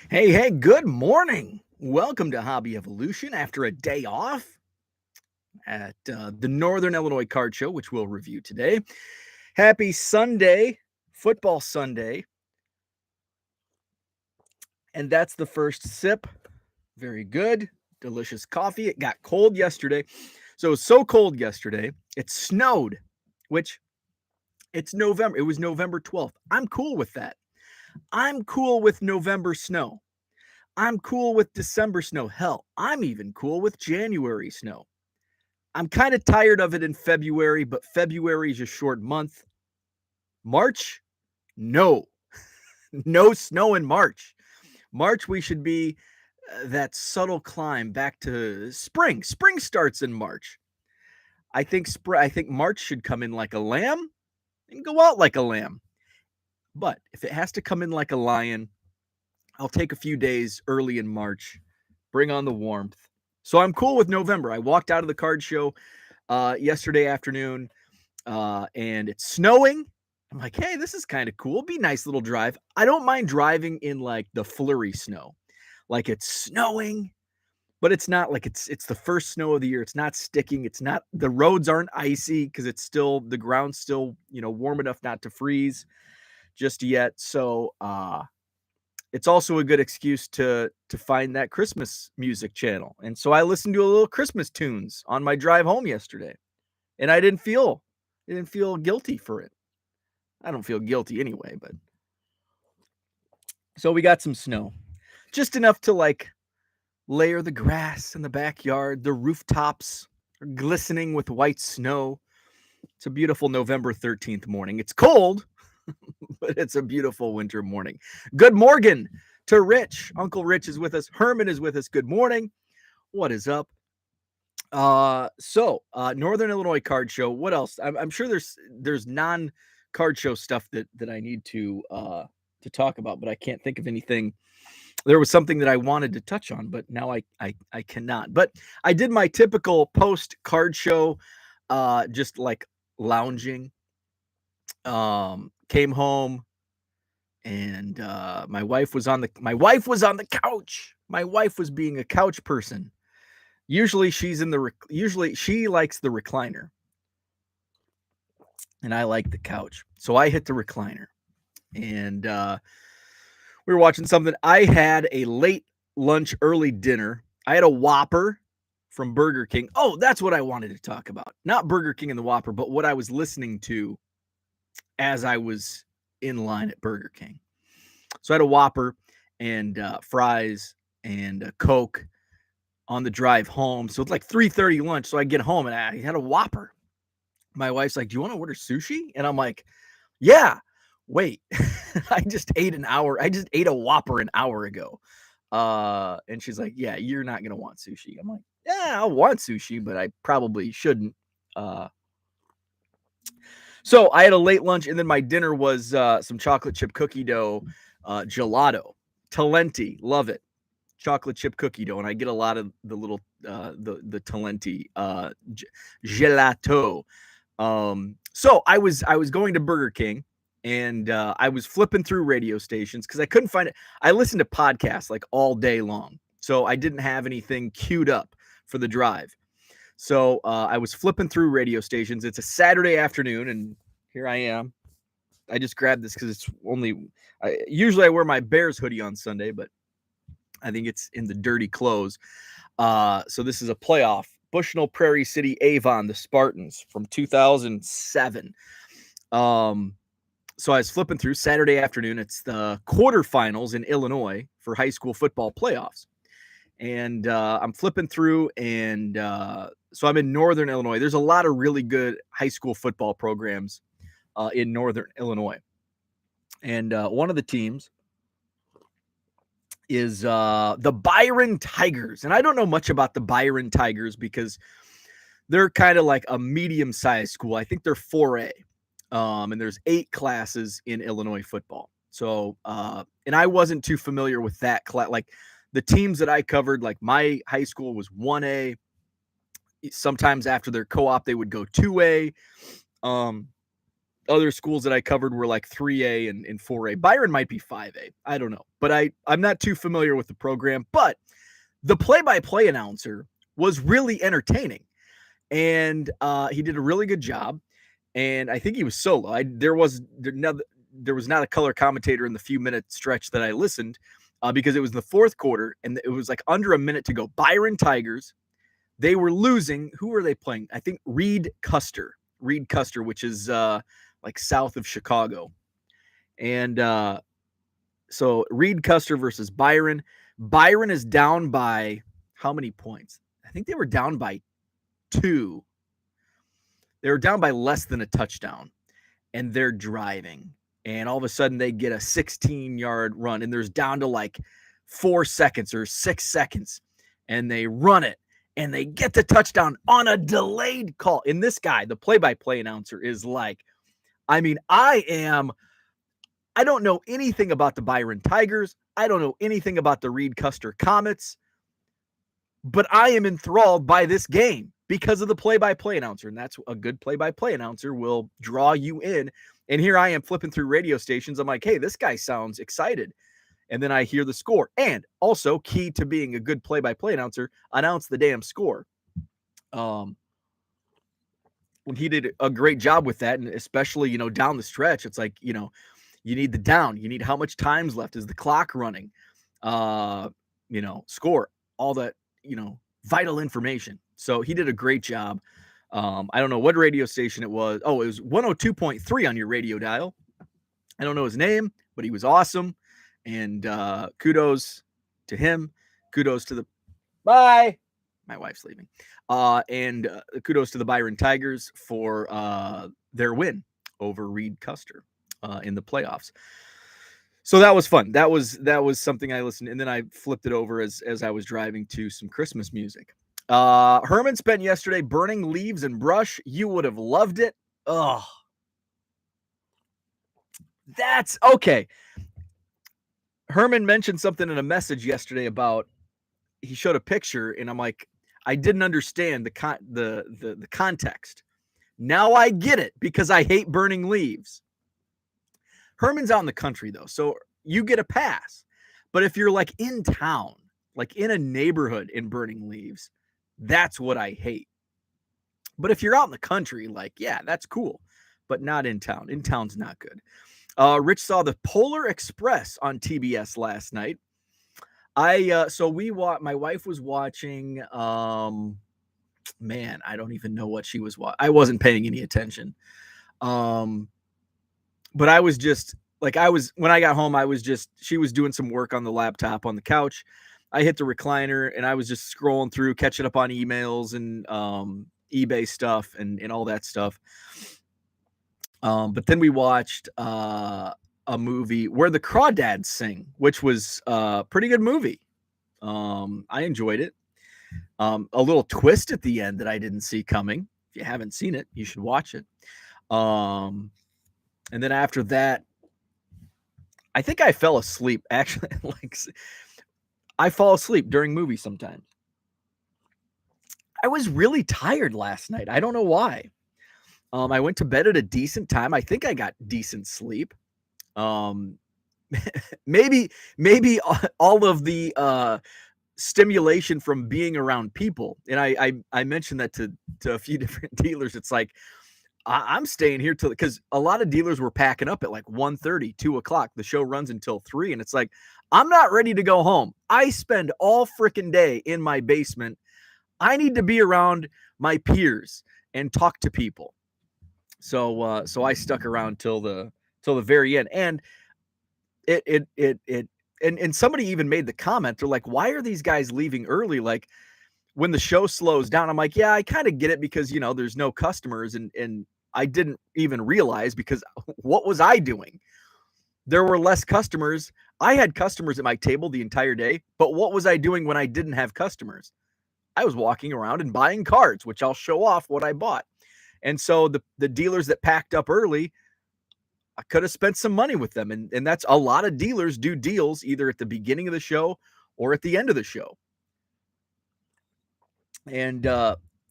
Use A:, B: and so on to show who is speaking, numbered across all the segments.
A: Hey, good morning. Welcome to Hobby Evolution after a day off at the Northern Illinois Card Show, which we'll review today. Happy Sunday, football Sunday. And that's the first sip. Very good. Delicious coffee. It got cold yesterday. So it was so cold yesterday, it snowed, which it's November. It was November 12th. I'm cool with that. I'm cool with November snow. I'm cool with December snow. Hell, I'm even cool with January snow. I'm kind of tired of it in February, but February is a short month. March, no, no snow in March. March, we should be that subtle climb back to spring. Spring starts in March. I think March should come in like a lamb and go out like a lamb. But if it has to come in like a lion, I'll take a few days early in March, bring on the warmth. So I'm cool with November. I walked out of the card show yesterday afternoon, and it's snowing. I'm like, hey, this is kind of cool. Be a nice little drive. I don't mind driving in like the flurry snow, like it's snowing, but it's not like it's the first snow of the year. It's not sticking. It's not the roads aren't icy because it's still the ground's still warm enough not to freeze just yet. So it's also a good excuse to find that Christmas music channel. And so I listened to a little Christmas tunes on my drive home yesterday. And I didn't feel guilty for it. I don't feel guilty anyway, but so we got some snow. Just enough to like layer the grass in the backyard. The rooftops are glistening with white snow. It's a beautiful November 13th morning. It's cold, but it's a beautiful winter morning. Good morning to Rich. Uncle Rich is with us. Herman is with us. Good morning. What is up? Northern Illinois Card Show. What else? I'm sure there's non card show stuff that I need to talk about, but I can't think of anything. There was something that I wanted to touch on, but now I cannot. But I did my typical post card show, just like lounging. Came home and my wife was on the couch. My wife was being a couch person. Usually usually she likes the recliner and I like the couch. So I hit the recliner and we were watching something. I had a late lunch, early dinner. I had a Whopper from Burger King. Oh, that's what I wanted to talk about. Not Burger King and the Whopper, but what I was listening to as I was in line at Burger King. So I had a Whopper and fries and a Coke on the drive home. So it's like 3:30 lunch. So I get home and I had a Whopper. My wife's like, "Do you want to order sushi?" And I'm like, "Yeah." Wait, I just ate a Whopper an hour ago. And she's like, "Yeah, you're not gonna want sushi." I'm like, "Yeah, I'll want sushi, but I probably shouldn't." Uh, so I had a late lunch, and then my dinner was some chocolate chip cookie dough gelato. Talenti, love it. Chocolate chip cookie dough, and I get a lot of the little the Talenti gelato. So I was going to Burger King, and I was flipping through radio stations because I couldn't find it. I listened to podcasts like all day long, so I didn't have anything queued up for the drive. So I was flipping through radio stations. It's a Saturday afternoon, and here I am. I just grabbed this because it's only. Usually I wear my Bears hoodie on Sunday, but I think it's in the dirty clothes. So this is a playoff. Bushnell Prairie City Avon, the Spartans from 2007. So I was flipping through Saturday afternoon. It's the quarterfinals in Illinois for high school football playoffs. And I'm flipping through, and so I'm in Northern Illinois. There's a lot of really good high school football programs in Northern Illinois. And one of the teams is the Byron Tigers. And I don't know much about the Byron Tigers because they're kind of like a medium-sized school. I think they're 4A. And there's 8 classes in Illinois football. So, and I wasn't too familiar with that class. Like the teams that I covered, like my high school was 1A. Sometimes after their co-op, they would go 2A. other schools that I covered were like 3A and 4A. Byron might be 5A. I don't know. But I'm not too familiar with the program. But the play-by-play announcer was really entertaining. And he did a really good job. And I think he was solo. There was not a color commentator in the few minute stretch that I listened because it was the fourth quarter and it was like under a minute to go. Byron Tigers, they were losing. Who were they playing? I think Reed Custer, which is like south of Chicago. And so Reed Custer versus Byron. Byron is down by how many points? I think they were down by 2. They were down by less than a touchdown, and they're driving. And all of a sudden, they get a 16-yard run, and there's down to like 4 seconds or 6 seconds, and they run it, and they get the touchdown on a delayed call. And this guy, the play-by-play announcer, is like, I mean, I don't know anything about the Byron Tigers. I don't know anything about the Reed Custer Comets, but I am enthralled by this game because of the play-by-play announcer. And that's a good play-by-play announcer will draw you in. And here I am flipping through radio stations. I'm like, hey, this guy sounds excited. And then I hear the score. And also, key to being a good play-by-play announcer, announce the damn score. When he did a great job with that, and especially, down the stretch, it's like, you need the down. You need how much time's left. Is the clock running? Score. All that, vital information. So he did a great job. I don't know what radio station it was. Oh, it was 102.3 on your radio dial. I don't know his name, but he was awesome. And kudos to him. Kudos to the bye. My wife's leaving. And kudos to the Byron Tigers for their win over Reed Custer in the playoffs. So that was fun. That was something I listened to, and then I flipped it over as I was driving to some Christmas music. Herman spent yesterday burning leaves and brush. You would have loved it. Oh, that's okay. Herman mentioned something in a message yesterday about he showed a picture, and I'm like, I didn't understand the context. Now I get it because I hate burning leaves. Herman's out in the country though, so you get a pass. But if you're like in town, like in a neighborhood and burning leaves, that's what I hate. But if you're out in the country, like, yeah, that's cool, but not in town. In town's not good. Rich saw the Polar Express on TBS last night. My wife was watching, man, I don't even know what she was watching. I wasn't paying any attention. But I was just like, when I got home, she was doing some work on the laptop on the couch. I hit the recliner and I was just scrolling through, catching up on emails and eBay stuff and all that stuff. But then we watched a movie where the Crawdads sing, which was a pretty good movie. I enjoyed it. A little twist at the end that I didn't see coming. If you haven't seen it, you should watch it. And then after that, I think I fell asleep. Actually, I fall asleep during movies sometimes. I was really tired last night. I don't know why. I went to bed at a decent time. I think I got decent sleep. Maybe all of the stimulation from being around people. And I mentioned that to a few different dealers. It's like, I'm staying here because a lot of dealers were packing up at like 1:30, 2 o'clock. The show runs until 3. And it's like, I'm not ready to go home. I spend all freaking day in my basement. I need to be around my peers and talk to people. So I stuck around till the very end. And and somebody even made the comment. They're like, why are these guys leaving early? Like when the show slows down, I'm like, yeah, I kind of get it because, there's no customers and I didn't even realize because what was I doing? There were less customers. I had customers at my table the entire day, but what was I doing when I didn't have customers? I was walking around and buying cards, which I'll show off what I bought. And so the dealers that packed up early, I could have spent some money with them. And that's a lot of dealers do deals either at the beginning of the show or at the end of the show. And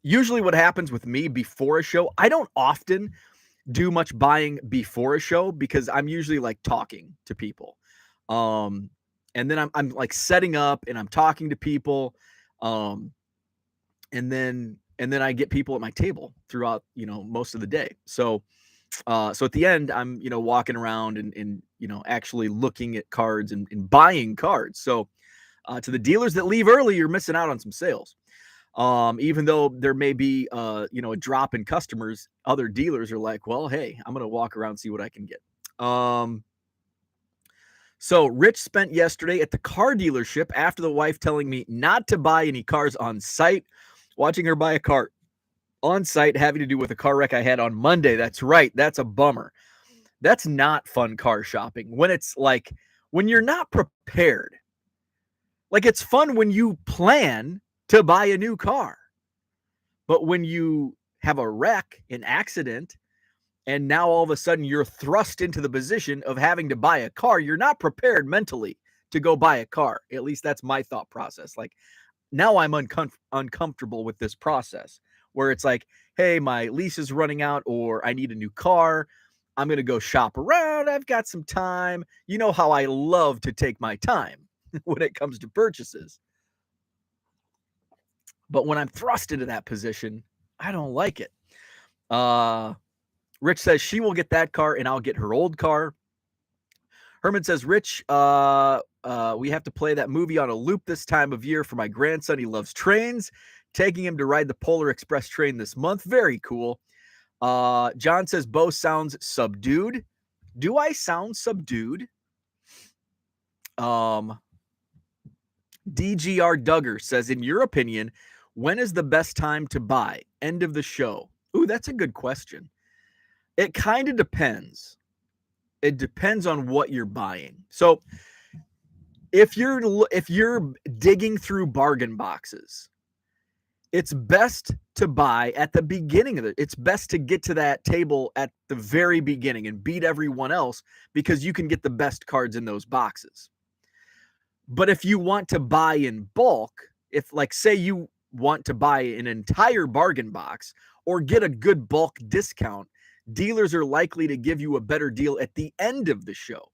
A: usually what happens with me before a show, I don't often do much buying before a show because I'm usually like talking to people. Um, and then I'm like setting up and I'm talking to people. Um, and then I get people at my table throughout, most of the day. So at the end, I'm, walking around and actually looking at cards and buying cards. So to the dealers that leave early, you're missing out on some sales. Even though there may be, a drop in customers, other dealers are like, well, hey, I'm going to walk around and see what I can get. So Rich spent yesterday at the car dealership after the wife telling me not to buy any cars on site, watching her buy a car on site having to do with a car wreck I had on Monday. That's right. That's a bummer. That's not fun car shopping when it's like when you're not prepared. Like it's fun when you plan to buy a new car. But when you have a wreck, an accident, and now all of a sudden you're thrust into the position of having to buy a car, you're not prepared mentally to go buy a car. At least that's my thought process. Like now I'm uncomfortable with this process where it's like, hey, my lease is running out or I need a new car. I'm going to go shop around. I've got some time. You know how I love to take my time when it comes to purchases. But when I'm thrust into that position, I don't like it. Rich says she will get that car and I'll get her old car. Herman says, Rich, we have to play that movie on a loop this time of year for my grandson. He loves trains. Taking him to ride the Polar Express train this month. Very cool. John says, Bo sounds subdued. Do I sound subdued? DGR Duggar says, in your opinion, when is the best time to buy? End of the show. Ooh, that's a good question. It kind of depends. It depends on what you're buying. So if you're digging through bargain boxes, it's best to buy at the beginning of it. It's best to get to that table at the very beginning and beat everyone else because you can get the best cards in those boxes. But if you want to buy in bulk, if like say you want to buy an entire bargain box or get a good bulk discount, dealers are likely to give you a better deal at the end of the show.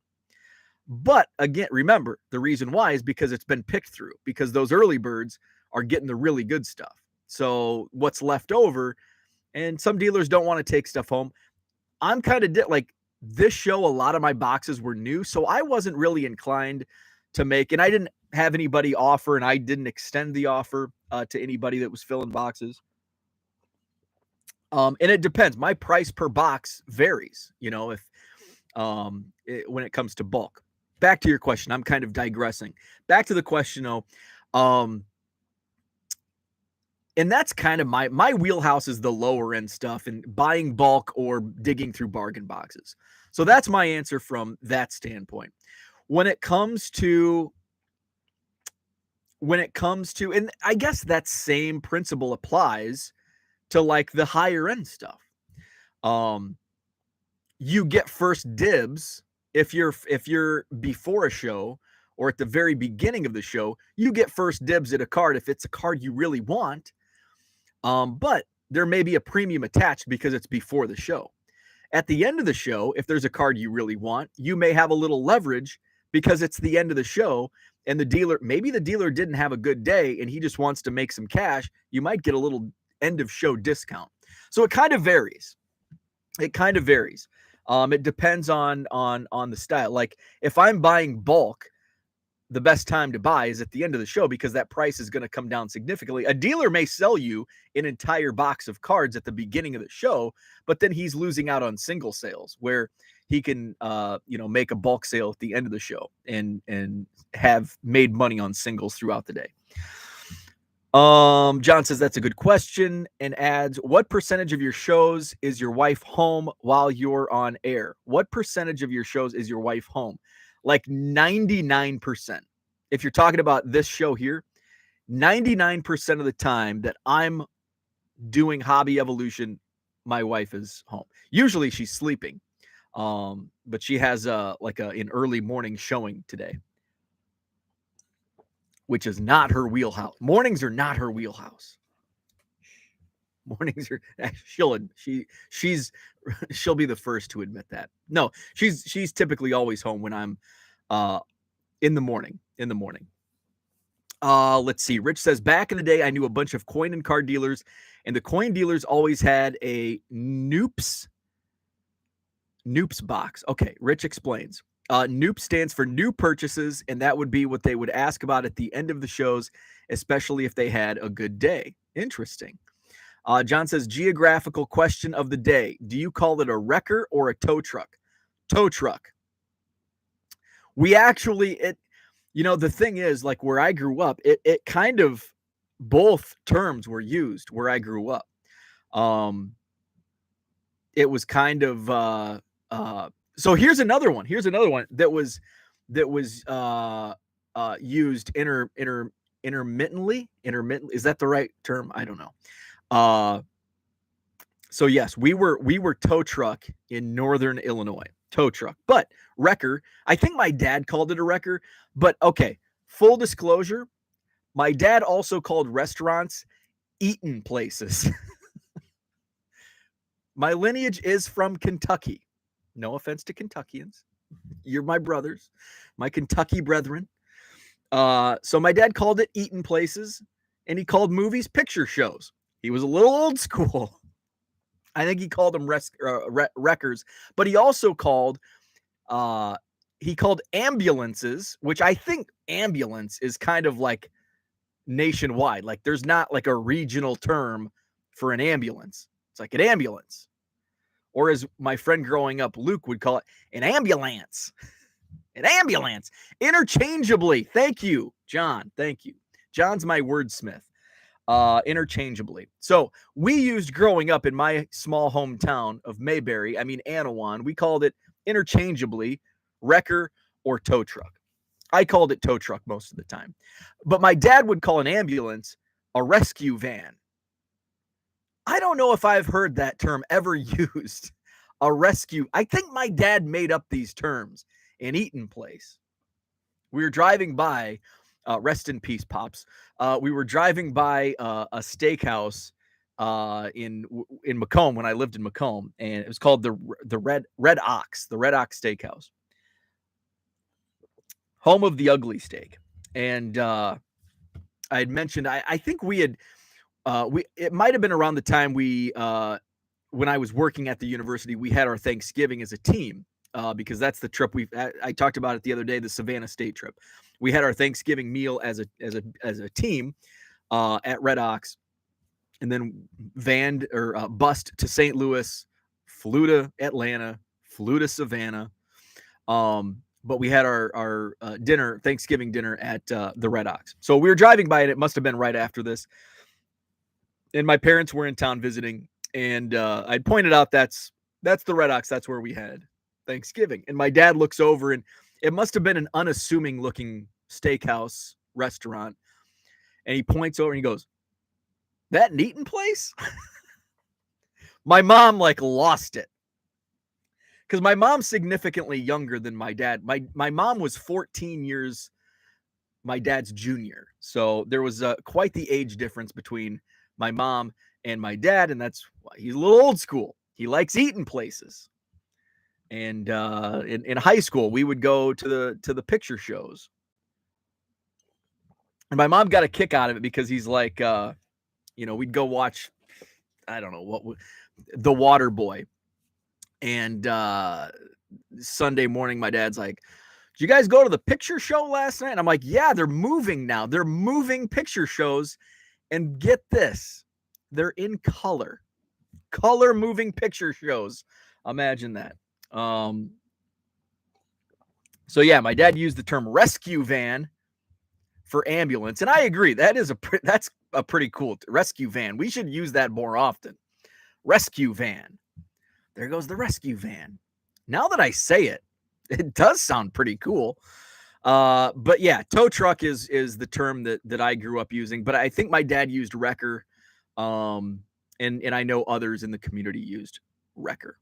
A: But again, remember, the reason why is because it's been picked through, because those early birds are getting the really good stuff. So what's left over, and some dealers don't want to take stuff home. I'm kind of like this show, a lot of my boxes were new, so I wasn't really inclined to make, and I didn't have anybody offer, and I didn't extend the offer to anybody that was filling boxes. And it depends. My price per box varies, if when it comes to bulk. Back to your question. I'm kind of digressing. Back to the question, though. And that's kind of my wheelhouse is the lower end stuff and buying bulk or digging through bargain boxes. So that's my answer from that standpoint. When it comes to, and I guess that same principle applies to like the higher end stuff. You get first dibs if you're before a show or at the very beginning of the show, you get first dibs at a card if it's a card you really want. But there may be a premium attached because it's before the show. At the end of the show, if there's a card you really want, you may have a little leverage because it's the end of the show and maybe the dealer didn't have a good day and he just wants to make some cash. You might get a little end of show discount. So it kind of varies. It depends on the style. Like if I'm buying bulk, the best time to buy is at the end of the show because that price is going to come down significantly. A dealer may sell you an entire box of cards at the beginning of the show, but then he's losing out on single sales where he can, make a bulk sale at the end of the show and have made money on singles throughout the day. John says that's a good question and adds, what percentage of your shows is your wife home while you're on air? What percentage of your shows is your wife home? Like 99%. If you're talking about this show here, 99% of the time that I'm doing Hobby Evolution, my wife is home. Usually she's sleeping. But she has an early morning showing today, which is not her wheelhouse. Mornings are not her wheelhouse. Mornings are she'll be the first to admit that. No, she's typically always home when I'm in the morning. Let's see. Rich says, back in the day, I knew a bunch of coin and card dealers, and the coin dealers always had a Noops box. Okay, Rich explains. Noop stands for new purchases, and that would be what they would ask about at the end of the shows, especially if they had a good day. Interesting. John says, geographical question of the day. Do you call it a wrecker or a tow truck? Tow truck. We actually, the thing is, like where I grew up, it kind of, both terms were used where I grew up. It was kind of, so here's another one that was used intermittently. Is that the right term? I don't know. So yes, we were tow truck in Northern Illinois, tow truck, but wrecker. I think my dad called it a wrecker, but okay. Full disclosure, my dad also called restaurants eaten places. My lineage is from Kentucky. No offense to Kentuckians. You're my brothers, my Kentucky brethren. So my dad called it eaten places, and he called movies picture shows. He was a little old school. I think he called them wreckers, but he also called ambulances, which I think ambulance is kind of like nationwide. Like there's not like a regional term for an ambulance. It's like an ambulance. Or as my friend growing up, Luke, would call it an ambulance. An ambulance. Interchangeably. Thank you, John. Thank you. John's my wordsmith. Interchangeably. So we used, growing up in my small hometown of Mayberry, Anawan, we called it interchangeably wrecker or tow truck. I called it tow truck most of the time. But my dad would call an ambulance a rescue van. I don't know if I've heard that term ever used. A rescue. I think my dad made up these terms. An eaten place. We were driving by, rest in peace, Pops. We were driving by a steakhouse in Macomb when I lived in Macomb, and it was called the Red Ox, the Red Ox Steakhouse, home of the ugly steak. And I had mentioned, I think we had, it might have been around the time when I was working at the university, we had our Thanksgiving as a team. Because that's the trip I talked about it the other day, the Savannah State trip. We had our Thanksgiving meal as a team at Red Ox, and then bussed to St. Louis, flew to Atlanta, flew to Savannah. But we had our Thanksgiving dinner at the Red Ox. So we were driving by it. It must have been right after this. And my parents were in town visiting, and I'd pointed out that's the Red Ox. That's where we had Thanksgiving. And my dad looks over, and it must have been an unassuming looking steakhouse restaurant. And he points over and he goes, "That an eaten place?" My mom lost it. Because my mom's significantly younger than my dad. My mom was 14 years my dad's junior. So there was quite the age difference between my mom and my dad. And that's why he's a little old school. He likes eating places. And in high school, we would go to the picture shows. And my mom got a kick out of it because he's like, we'd go watch, I don't know, The Water Boy. And Sunday morning, my dad's like, "Did you guys go to the picture show last night?" And I'm like, "Yeah, they're moving now. They're moving picture shows. And get this, they're in color. Color moving picture shows. Imagine that." So yeah, my dad used the term rescue van for ambulance, and I agree. That's a pretty cool rescue van. We should use that more often. Rescue van. There goes the rescue van. Now that I say it, it does sound pretty cool. But yeah, tow truck is the term that I grew up using. But I think my dad used wrecker, and I know others in the community used wrecker.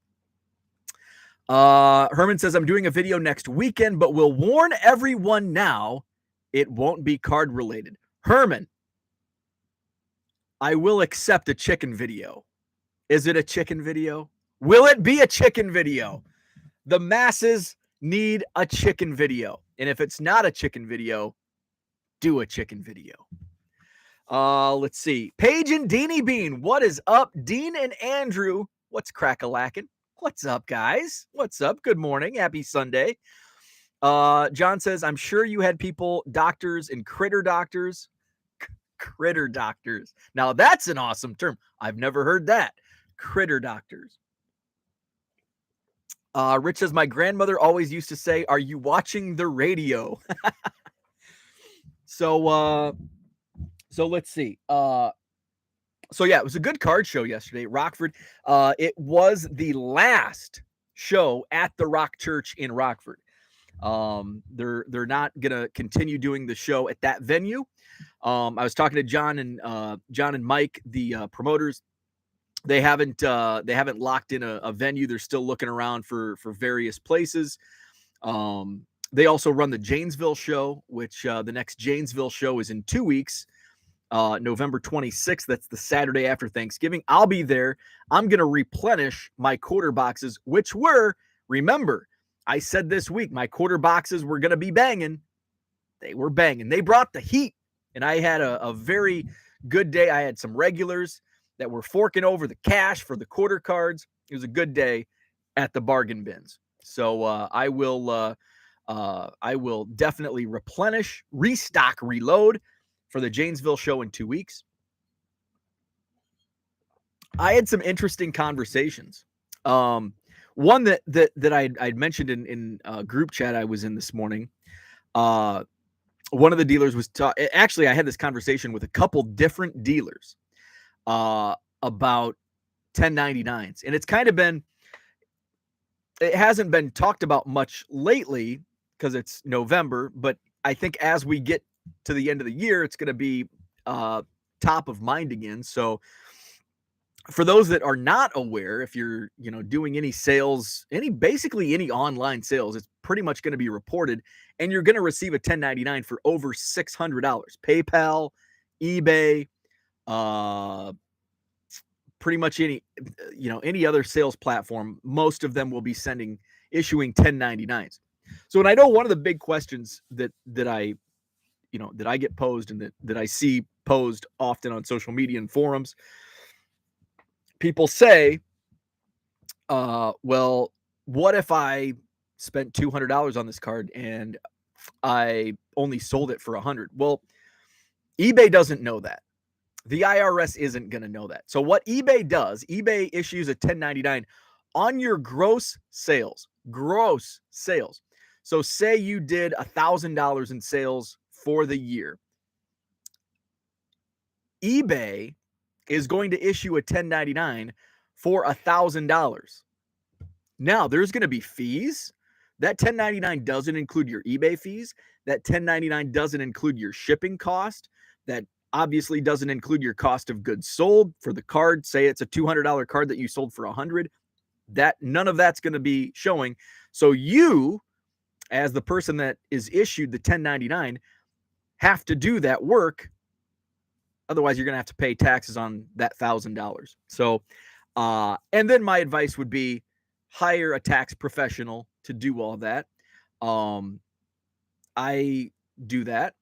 A: Herman says, "I'm doing a video next weekend, but will warn everyone now, it won't be card related." Herman, I will accept a chicken video. Is it a chicken video? Will it be a chicken video? The masses need a chicken video. And if it's not a chicken video, do a chicken video. Let's see. Paige and Deanie Bean. What is up? Dean and Andrew. What's crack-a-lackin'? What's up, guys? What's up? Good morning. Happy Sunday. John says, I'm sure you had people, doctors and critter doctors. Critter doctors. Now that's an awesome term. I've never heard that. Critter doctors. Rich says, my grandmother always used to say, are you watching the radio? So let's see. So yeah, it was a good card show yesterday. Rockford. It was the last show at the Rock Church in Rockford. They're not gonna continue doing the show at that venue. I was talking to John and Mike, the promoters. They haven't locked in a venue. They're still looking around for various places. They also run the Janesville show, which the next Janesville show is in 2 weeks, November 26th. That's the Saturday after Thanksgiving. I'll be there. I'm going to replenish my quarter boxes, which were, remember, I said this week, my quarter boxes were going to be banging. They were banging. They brought the heat, and I had a very good day. I had some regulars that were forking over the cash for the quarter cards. It was a good day at the bargain bins. So I will definitely replenish, restock, reload for the Janesville show in 2 weeks. I had some interesting conversations. One that I'd mentioned in group chat I was in this morning. One of the dealers was actually I had this conversation with a couple different dealers about 1099s, and it's kind of been, it hasn't been talked about much lately because it's November, but I think as we get to the end of the year, it's going to be top of mind again. So for those that are not aware, if you're, doing any sales, basically any online sales, it's pretty much going to be reported, and you're going to receive a 1099 for over $600. PayPal, eBay, pretty much any other sales platform, most of them will be issuing 1099s. So, and I know one of the big questions that I get posed and that I see posed often on social media and forums, people say, well, what if I spent $200 on this card and I only sold it for $100? Well, eBay doesn't know that. The IRS isn't going to know that. So what eBay does, eBay issues a 1099 on your gross sales. Gross sales. So say you did $1,000 in sales for the year. eBay is going to issue a 1099 for $1,000. Now, there's going to be fees. That 1099 doesn't include your eBay fees. That 1099 doesn't include your shipping cost. That obviously doesn't include your cost of goods sold for the card. Say it's a $200 card that you sold for $100. None of that's going to be showing. So you, as the person that is issued the 1099, have to do that work. Otherwise, you're going to have to pay taxes on that $1,000. So, and then my advice would be hire a tax professional to do all that. I do that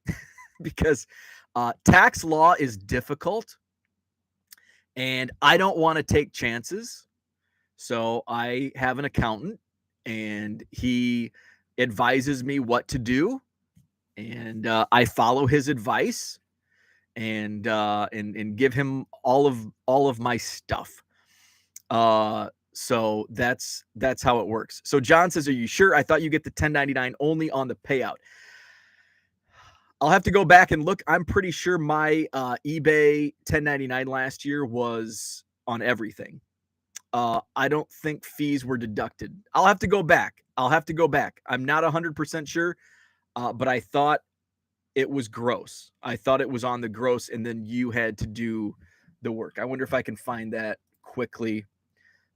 A: because tax law is difficult and I don't want to take chances. So I have an accountant and he advises me what to do. And I follow his advice and give him all of my stuff. So that's how it works. So John says, are you sure? I thought you get the 1099 only on the payout. I'll have to go back and look. I'm pretty sure my eBay 1099 last year was on everything. I don't think fees were deducted. I'll have to go back. I'm not 100% sure, but I thought it was gross. I thought it was on the gross, and then you had to do the work. I wonder if I can find that quickly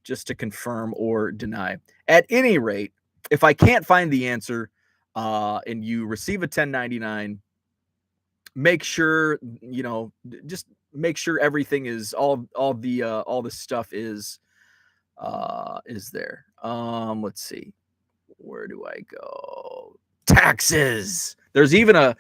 A: just to confirm or deny. At any rate, if I can't find the answer and you receive a 1099, make sure, just make sure everything is all the stuff is there. Let's see. Where do I go? Taxes. There's even I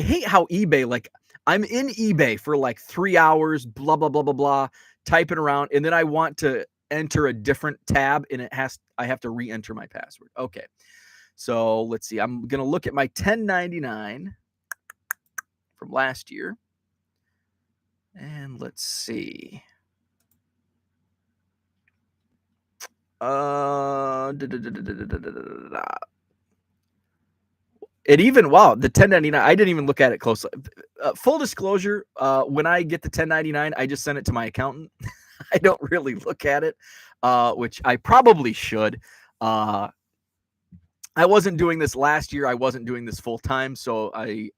A: hate how eBay, like, I'm in eBay for like 3 hours, blah, blah, blah, blah, blah, typing around, and then I want to enter a different tab and I have to re-enter my password. Okay. So let's see. I'm going to look at my 1099 from last year. And let's see. It even, wow, the 1099, I didn't even look at it closely. Full disclosure, when I get the 1099, I just send it to my accountant. I don't really look at it, which I probably should. I wasn't doing this last year. I wasn't doing this full time, so it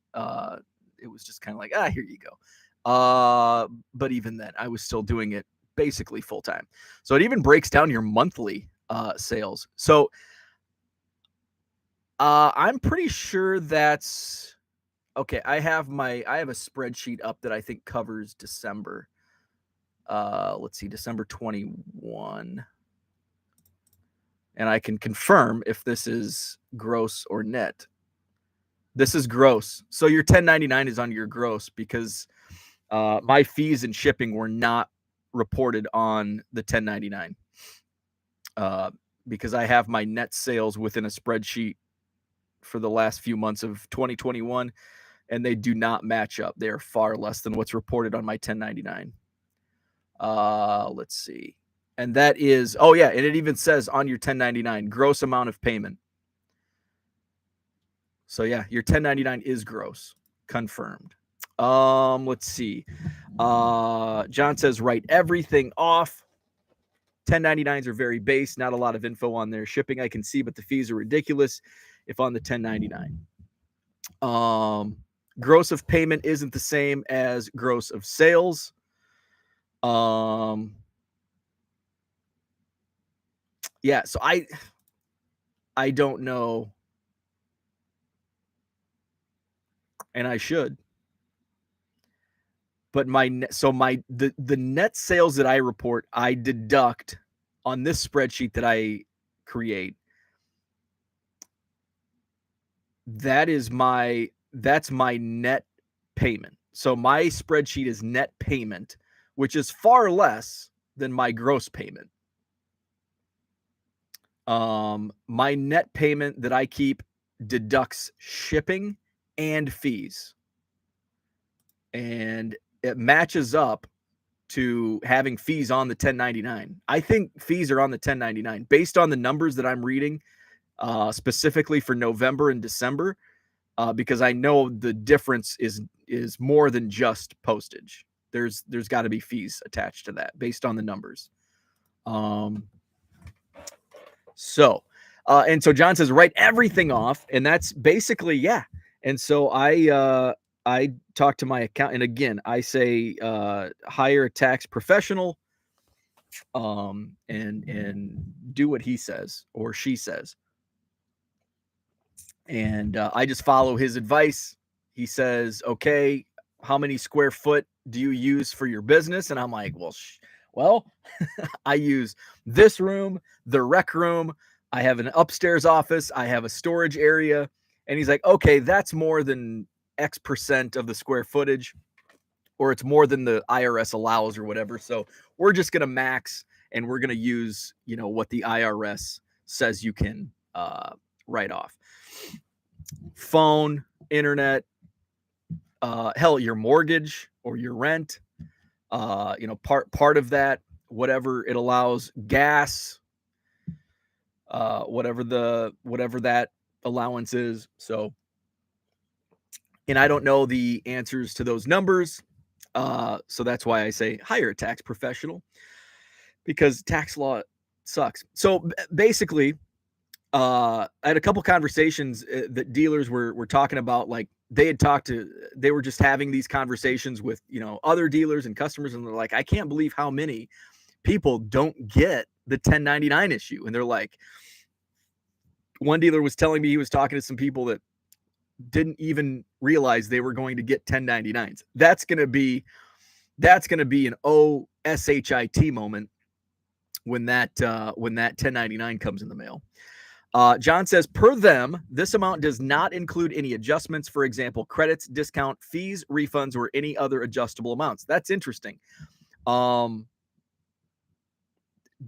A: was just kind of like, here you go. But even then, I was still doing it basically full time. So it even breaks down your monthly sales. So I'm pretty sure that's okay. I have a spreadsheet up that I think covers December. Let's see, December 21. And I can confirm if this is gross or net. This is gross. So your 1099 is on your gross because my fees and shipping were not reported on the 1099. Because I have my net sales within a spreadsheet for the last few months of 2021, and they do not match up. They are far less than what's reported on my 1099. Let's see. And that is, and it even says on your 1099, gross amount of payment. So yeah, your 1099 is gross. Confirmed. Let's see. John says, write everything off. 1099s are very base, not a lot of info on their shipping I can see, but the fees are ridiculous if on the 1099. Gross of payment isn't the same as gross of sales. Yeah, so I don't know, and I should. But the net sales that I report, I deduct on this spreadsheet that I create. That's my net payment. So my spreadsheet is net payment, which is far less than my gross payment. My net payment that I keep deducts shipping and fees. And it matches up to having fees on the 1099. I think fees are on the 1099 based on the numbers that I'm reading, specifically for November and December, because I know the difference is more than just postage. There's got to be fees attached to that based on the numbers. So John says, write everything off. And that's basically, yeah. And so I talk to my accountant, and again, I say, hire a tax professional, and do what he says or she says. And I just follow his advice. He says, okay, how many square foot do you use for your business? And I'm like, well, I use this room, the rec room. I have an upstairs office. I have a storage area. And he's like, okay, that's more than X percent of the square footage, or it's more than the IRS allows or whatever. So we're just going to max, and we're going to use, what the IRS says you can write off. Phone, internet, hell, your mortgage or your rent, part of that, whatever it allows, gas, whatever that allowance is. So, and I don't know the answers to those numbers. So that's why I say hire a tax professional, because tax law sucks. So basically, I had a couple conversations that dealers were talking about, like they were just having these conversations with, other dealers and customers. And they're like, I can't believe how many people don't get the 1099 issue. And they're like, one dealer was telling me he was talking to some people that didn't even realize they were going to get 1099s. That's going to be That's going to be an OSHIT moment when that 1099 comes in the mail. John says, per them, this amount does not include any adjustments, for example, credits, discount, fees, refunds, or any other adjustable amounts. That's interesting.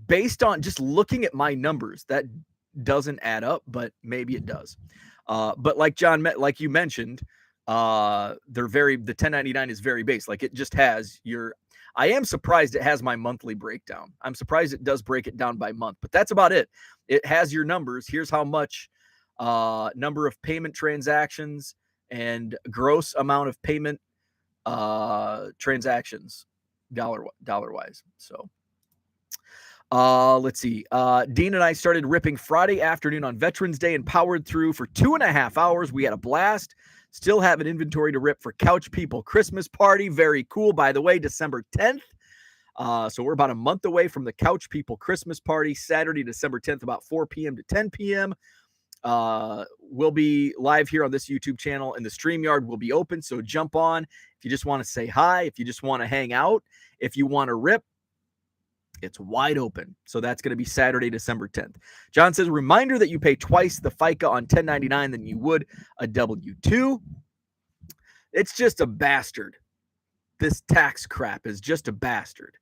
A: Based on just looking at my numbers, that doesn't add up, but maybe it does. But like you mentioned, the 1099 is very base. Like it just has I am surprised it has my monthly breakdown. I'm surprised it does break it down by month, but that's about it. It has your numbers. Here's how much number of payment transactions and gross amount of payment transactions dollar wise. So let's see. Dean and I started ripping Friday afternoon on Veterans Day and powered through for 2.5 hours. We had a blast. Still have an inventory to rip for Couch People Christmas party. Very cool. By the way, December 10th. So we're about a month away from the Couch People Christmas party, Saturday, December 10th, about 4 p.m. to 10 p.m. We'll be live here on this YouTube channel, and the StreamYard will be open. So jump on if you just want to say hi, if you just want to hang out, if you want to rip. It's wide open. So that's going to be Saturday, December 10th. John says, reminder that you pay twice the FICA on 1099 than you would a W-2. It's just a bastard. This tax crap is just a bastard.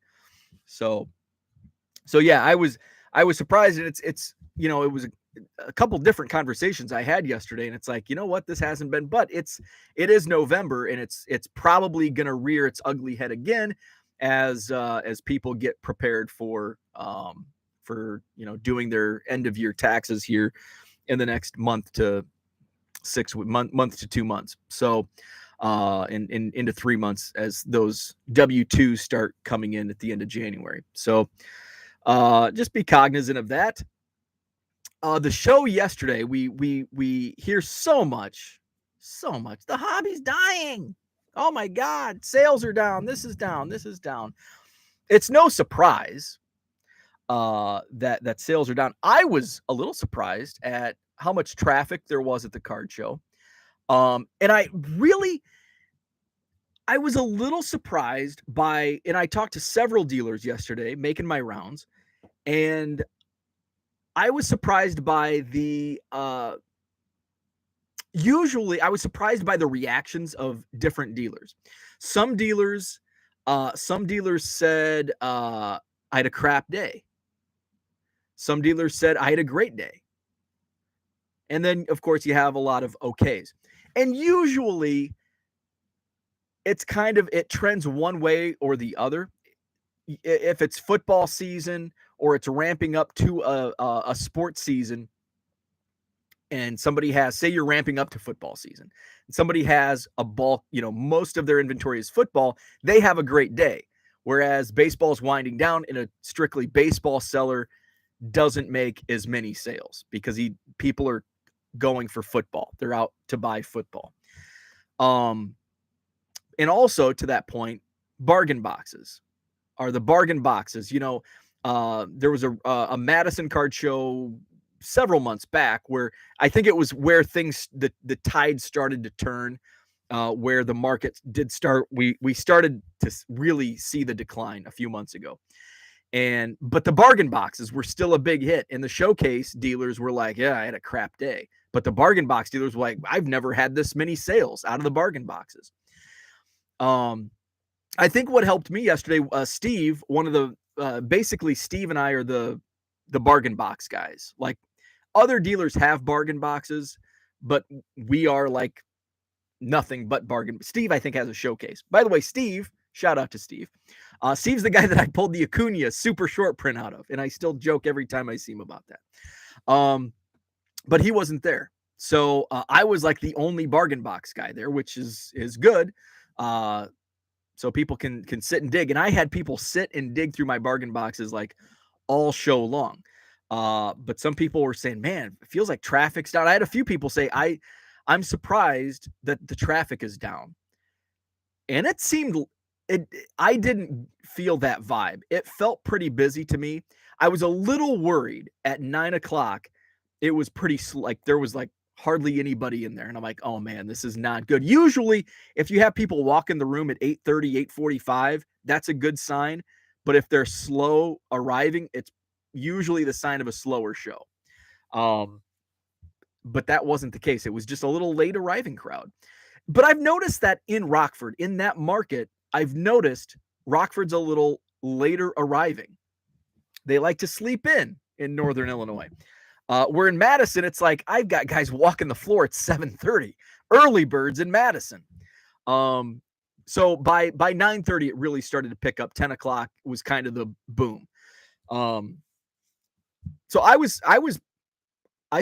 A: So yeah, I was surprised, and it's it was a couple different conversations I had yesterday, and it's like, you know what, this hasn't been, but it is November, and it's probably going to rear its ugly head again as people get prepared for doing their end of year taxes here in the next month to 2 months. So into 3 months as those W-2s start coming in at the end of January. So just be cognizant of that. The show yesterday, we hear so much. The hobby's dying. Oh my God, sales are down. This is down. It's no surprise that sales are down. I was a little surprised at how much traffic there was at the card show. And I was a little surprised by, and I talked to several dealers yesterday making my rounds, and I was surprised by usually I was surprised by the reactions of different dealers. Some dealers said I had a crap day. Some dealers said I had a great day. And then, of course, you have a lot of okays. And usually it trends one way or the other. If it's football season or it's ramping up to a sports season, and somebody say you're ramping up to football season, and somebody has a bulk, most of their inventory is football, they have a great day. Whereas baseball's winding down, and a strictly baseball seller doesn't make as many sales because people are going for football. They're out to buy football. And also to that point, bargain boxes are the bargain boxes. There was a Madison card show several months back where I think it was where the tide started to turn, where the market did start. We started to really see the decline a few months ago. But the bargain boxes were still a big hit. And the showcase dealers were like, yeah, I had a crap day. But the bargain box dealers were like, I've never had this many sales out of the bargain boxes. I think what helped me yesterday, Steve, basically Steve and I are the bargain box guys. Like, other dealers have bargain boxes, but we are like nothing but bargain. Steve, I think, has a showcase. By the way, Steve, shout out to Steve. Steve's the guy that I pulled the Acuna super short print out of, and I still joke every time I see him about that. But he wasn't there. So I was like the only bargain box guy there, which is good. So people can sit and dig. And I had people sit and dig through my bargain boxes like all show long. But some people were saying, man, it feels like traffic's down. I had a few people say, I'm surprised that the traffic is down. And I didn't feel that vibe. It felt pretty busy to me. I was a little worried at 9:00. It was pretty, like there was like hardly anybody in there. And I'm like, oh man, this is not good. Usually if you have people walk in the room at 8:30, 8:45, that's a good sign. But if they're slow arriving, it's usually the sign of a slower show. But that wasn't the case. It was just a little late arriving crowd. But I've noticed that in Rockford, in that market, I've noticed Rockford's a little later arriving. They like to sleep in Northern Illinois. Where in Madison, it's like I've got guys walking the floor at 7:30, early birds in Madison. So by 9:30, it really started to pick up. 10 o'clock was kind of the boom. So I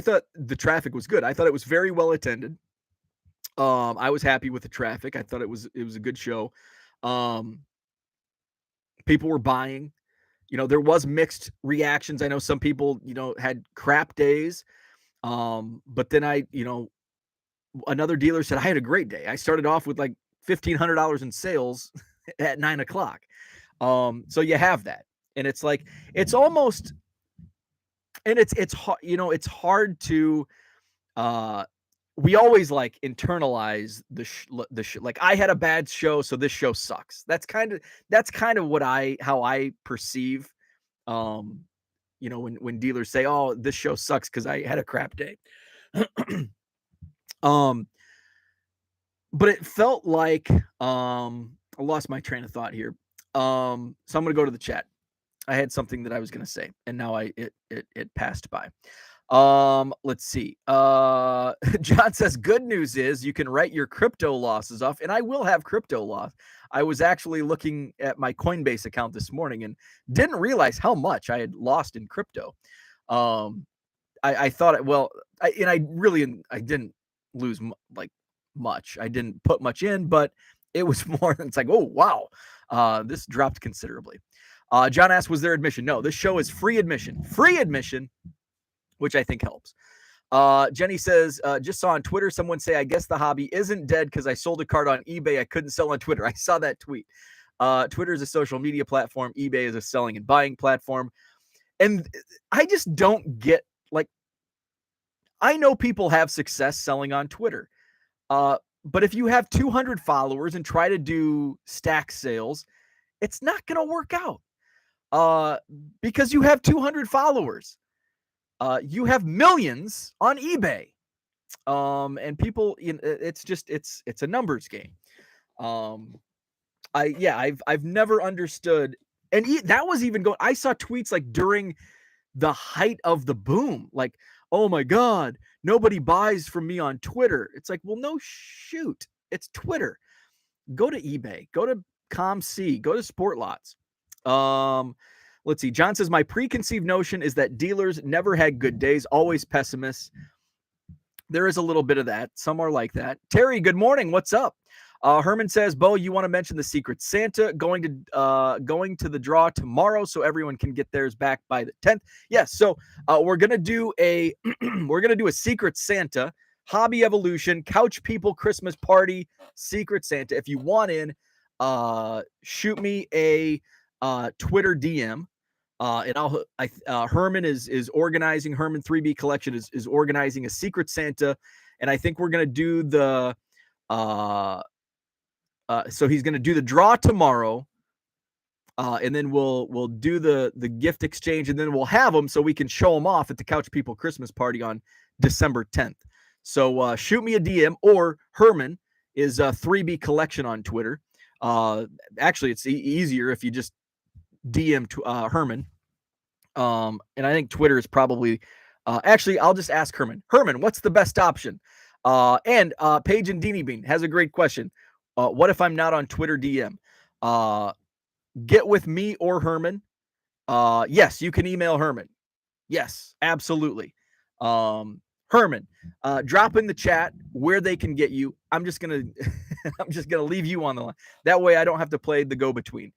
A: thought the traffic was good. I thought it was very well attended. I was happy with the traffic. I thought it was a good show. People were buying. There was mixed reactions. I know some people, had crap days. But then another dealer said I had a great day. I started off with like $1,500 in sales at 9 o'clock. So you have that, and it's like it's almost, and it's hard. It's hard to. We always like internalize the like I had a bad show, so this show sucks. That's kind of how I perceive. When dealers say, "Oh, this show sucks because I had a crap day." But it felt like I lost my train of thought here. So I'm gonna go to the chat. I had something that I was gonna say, and now it passed by. Let's see. John says, good news is you can write your crypto losses off, and I will have crypto loss. I was actually looking at my Coinbase account this morning and didn't realize how much I had lost in crypto. I thought I didn't lose like much. I didn't put much in, but it was more than it's like, oh, wow. This dropped considerably. John asked, was there admission? No, this show is free admission, which I think helps. Jenny says, just saw on Twitter someone say, I guess the hobby isn't dead because I sold a card on eBay I couldn't sell on Twitter. I saw that tweet. Twitter is a social media platform. eBay is a selling and buying platform. And I just don't get, like, I know people have success selling on Twitter. But if you have 200 followers and try to do stack sales, it's not going to work out because you have 200 followers. You have millions on eBay. And people, it's a numbers game. I've never understood. And that was even going, I saw tweets like during the height of the boom, like, oh my God, nobody buys from me on Twitter. It's like, well, no, shoot. It's Twitter. Go to eBay, go to ComC, go to Sportlots. Let's see. John says, my preconceived notion is that dealers never had good days, always pessimists. There is a little bit of that. Some are like that. Terry, good morning. What's up? Herman says, Bo, you want to mention the Secret Santa going to the draw tomorrow so everyone can get theirs back by the 10th. Yes. So we're going to do a Secret Santa Hobby Evolution Couch People Christmas Party Secret Santa. If you want in, shoot me a Twitter DM. And Herman is organizing. Herman 3B Collection is organizing a Secret Santa, and I think we're gonna do the so he's gonna do the draw tomorrow, and then we'll do the gift exchange, and then we'll have them so we can show them off at the Couch People Christmas Party on December 10th. So shoot me a DM, or Herman is 3B Collection on Twitter. Actually, it's easier if you just DM to Herman. And I think Twitter is probably actually I'll just ask Herman. Herman, what's the best option? And Paige and Deanie Bean has a great question. What if I'm not on Twitter DM? Get with me or Herman. Yes, you can email Herman. Yes, absolutely. Herman, drop in the chat where they can get you. I'm just gonna leave you on the line. That way I don't have to play the go-between.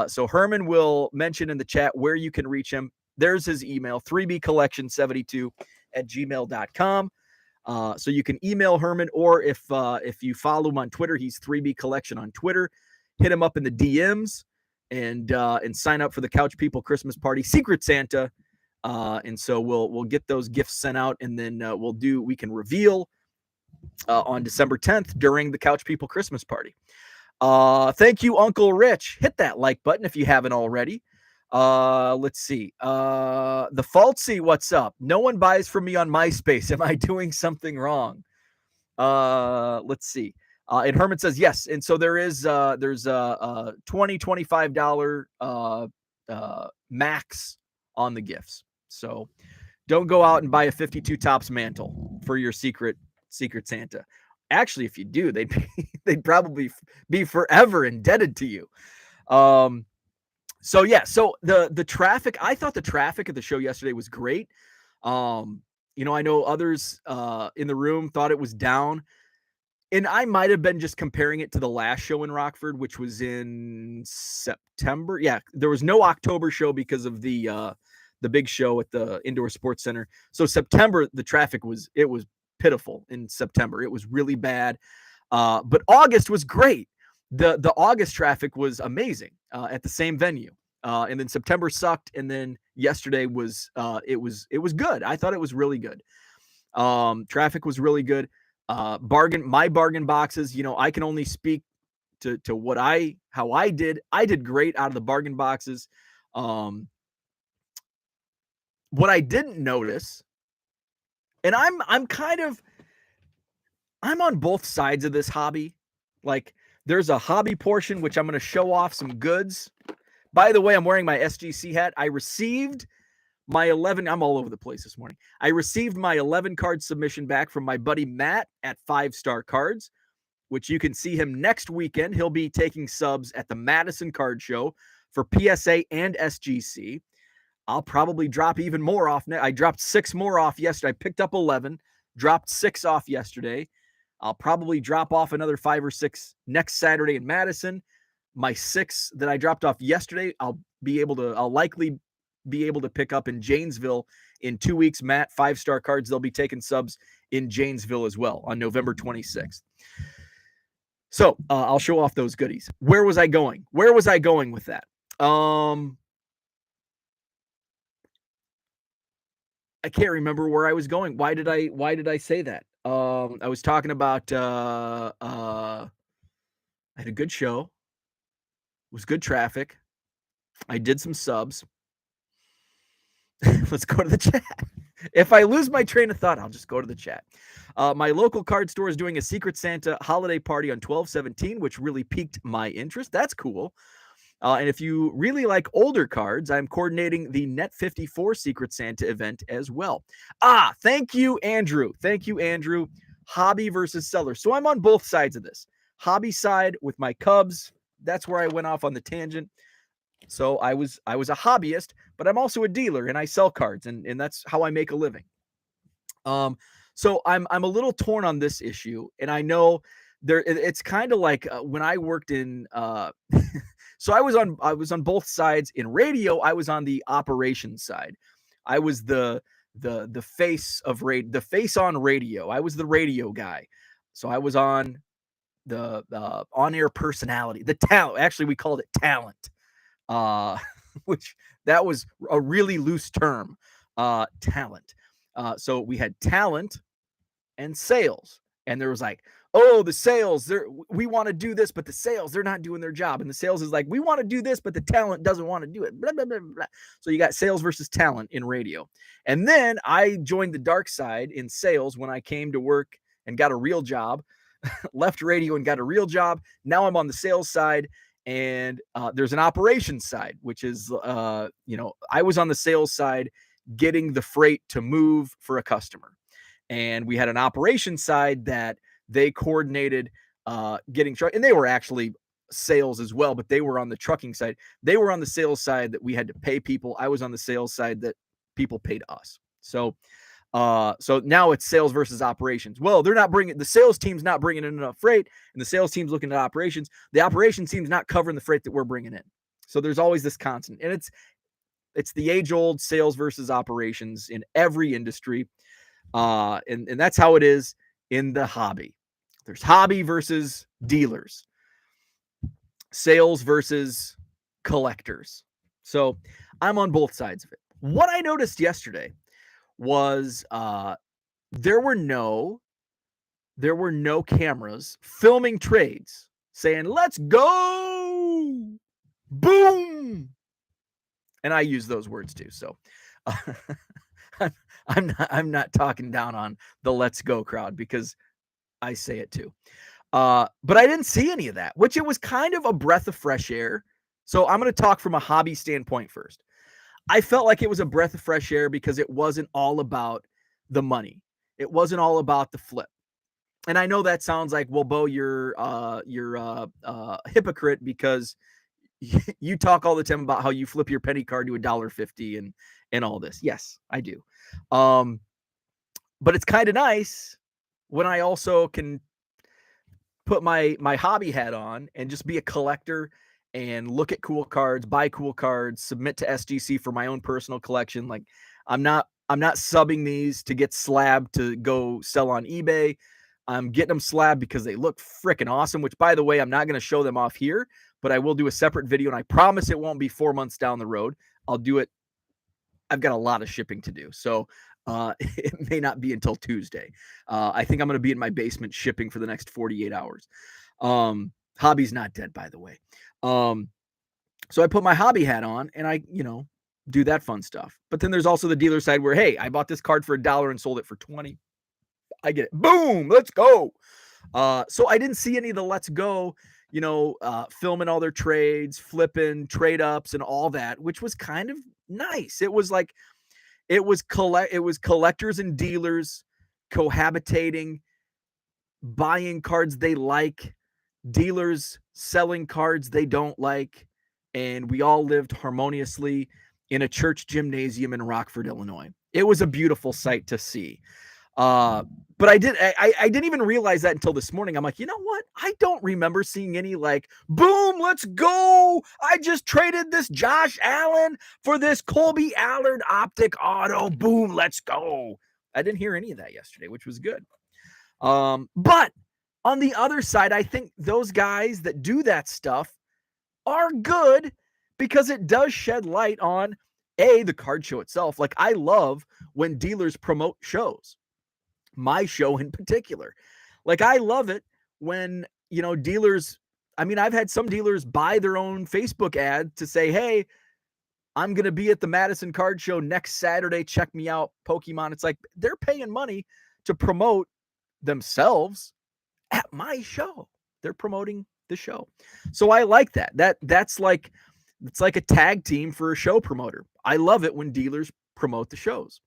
A: So Herman will mention in the chat where you can reach him. There's his email, 3bcollection72@gmail.com. So you can email Herman, or if you follow him on Twitter, he's 3B Collection on Twitter. Hit him up in the DMs and sign up for the Couch People Christmas Party Secret Santa And so we'll get those gifts sent out, and then we can reveal on December 10th during the Couch People Christmas party. Thank you, Uncle Rich. Hit that like button if you haven't already. Let's see. The Falsey, what's up? No one buys from me on MySpace. Am I doing something wrong? Let's see. And Herman says yes. And so there's a $20, $25 max on the gifts. So don't go out and buy a 52 tops mantle for your secret Santa. Actually, if you do, they'd probably be forever indebted to you. So yeah, so the traffic, I thought the traffic at the show yesterday was great. I know others in the room thought it was down, and I might have been just comparing it to the last show in Rockford, which was in September. Yeah, there was no October show because of the big show at the Indoor Sports Center. So September, the traffic was pitiful in September. It was really bad. But August was great. The August traffic was amazing at the same venue. And then September sucked. And then yesterday was good. I thought it was really good. Traffic was really good. My bargain boxes, I can only speak to how I did. I did great out of the bargain boxes. What I didn't notice, and I'm on both sides of this hobby. Like, there's a hobby portion, which I'm going to show off some goods. By the way, I'm wearing my SGC hat. I received my 11. I'm all over the place this morning. I received my 11 card submission back from my buddy Matt at 5 Star Cards, which you can see him next weekend. He'll be taking subs at the Madison Card Show for PSA and SGC. I'll probably drop even more off. I dropped 6 more off yesterday. I picked up 11, dropped 6 off yesterday. I'll probably drop off another 5 or 6 next Saturday in Madison. My 6 that I dropped off yesterday, I'll likely be able to pick up in Janesville in 2 weeks. Matt, 5 Star Cards, they'll be taking subs in Janesville as well on November 26th. So I'll show off those goodies. Where was I going with that? I can't remember where I was going. Why did I say that? I was talking about I had a good show. It was good traffic. I did some subs. Let's go to the chat. If I lose my train of thought, I'll just go to the chat. My local card store is doing a Secret Santa holiday party on 12/17, which really piqued my interest. That's cool. And if you really like older cards, I'm coordinating the Net 54 Secret Santa event as well. Thank you, Andrew. Hobby versus seller. So I'm on both sides of this. Hobby side with my Cubs. That's where I went off on the tangent. So I was a hobbyist, but I'm also a dealer, and I sell cards, and that's how I make a living. So I'm a little torn on this issue, and I know it's kind of like when I worked in so I was on both sides. In radio, I was on the operations side. I was the face of the face on radio. I was the radio guy. So I was on the on-air personality, the talent. Actually, we called it talent. Which that was a really loose term, talent. So we had talent and sales, and there was like, oh, the sales, we want to do this, but the sales, they're not doing their job. And the sales is like, we want to do this, but the talent doesn't want to do it. Blah, blah, blah, blah. So you got sales versus talent in radio. And then I joined the dark side in sales when I came to work and got a real job, left radio and got a real job. Now I'm on the sales side. And there's an operations side, which is, I was on the sales side getting the freight to move for a customer. And we had an operations side that they coordinated getting truck, and they were actually sales as well, but they were on the trucking side. They were on the sales side that we had to pay people. I was on the sales side that people paid us. So now it's sales versus operations. Well, the sales team's not bringing in enough freight, and the sales team's looking at operations. The operations team's not covering the freight that we're bringing in. So there's always this constant, and it's the age-old sales versus operations in every industry. And that's how it is in the hobby. There's hobby versus dealers, sales versus collectors. So I'm on both sides of it. What I noticed yesterday was there were no cameras filming trades saying, "Let's go, boom," and I use those words too. So uh, I'm not talking down on the "Let's go" crowd because I say it too. But I didn't see any of that, which it was kind of a breath of fresh air. So I'm going to talk from a hobby standpoint first. I felt like it was a breath of fresh air because it wasn't all about the money. It wasn't all about the flip. And I know that sounds like, well, Bo, you're a hypocrite because you talk all the time about how you flip your penny card to $1.50 and all this. Yes, I do. But it's kind of nice when I also can put my hobby hat on and just be a collector and look at cool cards, buy cool cards, submit to SGC for my own personal collection. Like I'm not subbing these to get slabbed to go sell on eBay. I'm getting them slabbed because they look freaking awesome, which by the way, I'm not going to show them off here, but I will do a separate video and I promise it won't be 4 months down the road. I'll do it. I've got a lot of shipping to do. So it may not be until Tuesday. I think I'm going to be in my basement shipping for the next 48 hours. Hobby's not dead, by the way. So I put my hobby hat on and I, do that fun stuff. But then there's also the dealer side where, hey, I bought this card for $1 and sold it for 20. I get it. Boom, let's go. So I didn't see any of the let's go, filming all their trades, flipping trade ups and all that, which was kind of nice. It was like it was collectors and dealers cohabitating, buying cards they like, dealers selling cards they don't like, and we all lived harmoniously in a church gymnasium in Rockford, Illinois. It was a beautiful sight to see. But I didn't even realize that until this morning. I'm like, you know what? I don't remember seeing any like, boom, let's go. I just traded this Josh Allen for this Colby Allard optic auto. Boom, let's go. I didn't hear any of that yesterday, which was good. But on the other side, I think those guys that do that stuff are good because it does shed light on the card show itself. Like I love when dealers promote shows. My show in particular. Like I love it when, dealers, I've had some dealers buy their own Facebook ad to say, "Hey, I'm going to be at the Madison Card Show next Saturday. Check me out, Pokemon." It's like they're paying money to promote themselves at my show. They're promoting the show. So I like that. That's like it's like a tag team for a show promoter. I love it when dealers promote the shows.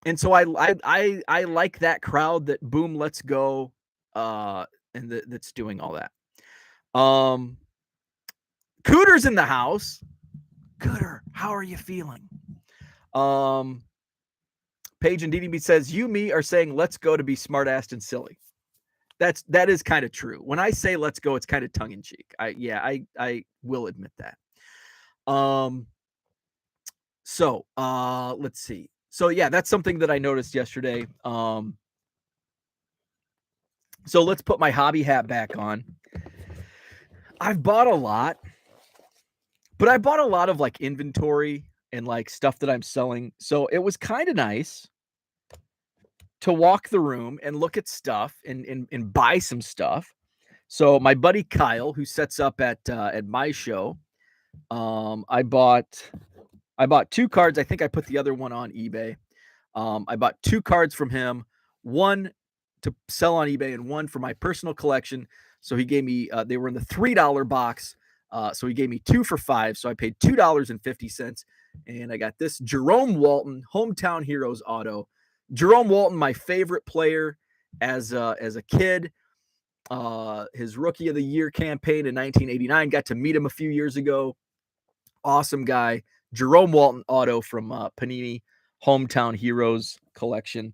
A: And so I like that crowd that boom, let's go, and that's doing all that. Cooter's in the house. Cooter, how are you feeling? Paige and DDB says, "You, me are saying let's go to be smart-assed and silly." That is kind of true. When I say let's go, it's kind of tongue in cheek. I will admit that. So let's see. So yeah, that's something that I noticed yesterday. So let's put my hobby hat back on. I've bought a lot, but I bought a lot of like inventory and like stuff that I'm selling. So it was kind of nice to walk the room and look at stuff and buy some stuff. So my buddy Kyle, who sets up at my show, I bought 2 cards. I think I put the other one on eBay. I bought 2 cards from him, one to sell on eBay and one for my personal collection. So he gave me, they were in the $3 box. So he gave me 2 for $5. So I paid $2.50. And I got this Jerome Walton Hometown Heroes auto. Jerome Walton, my favorite player as a kid. His Rookie of the Year campaign in 1989. Got to meet him a few years ago. Awesome guy. Jerome Walton auto from Panini Hometown Heroes collection.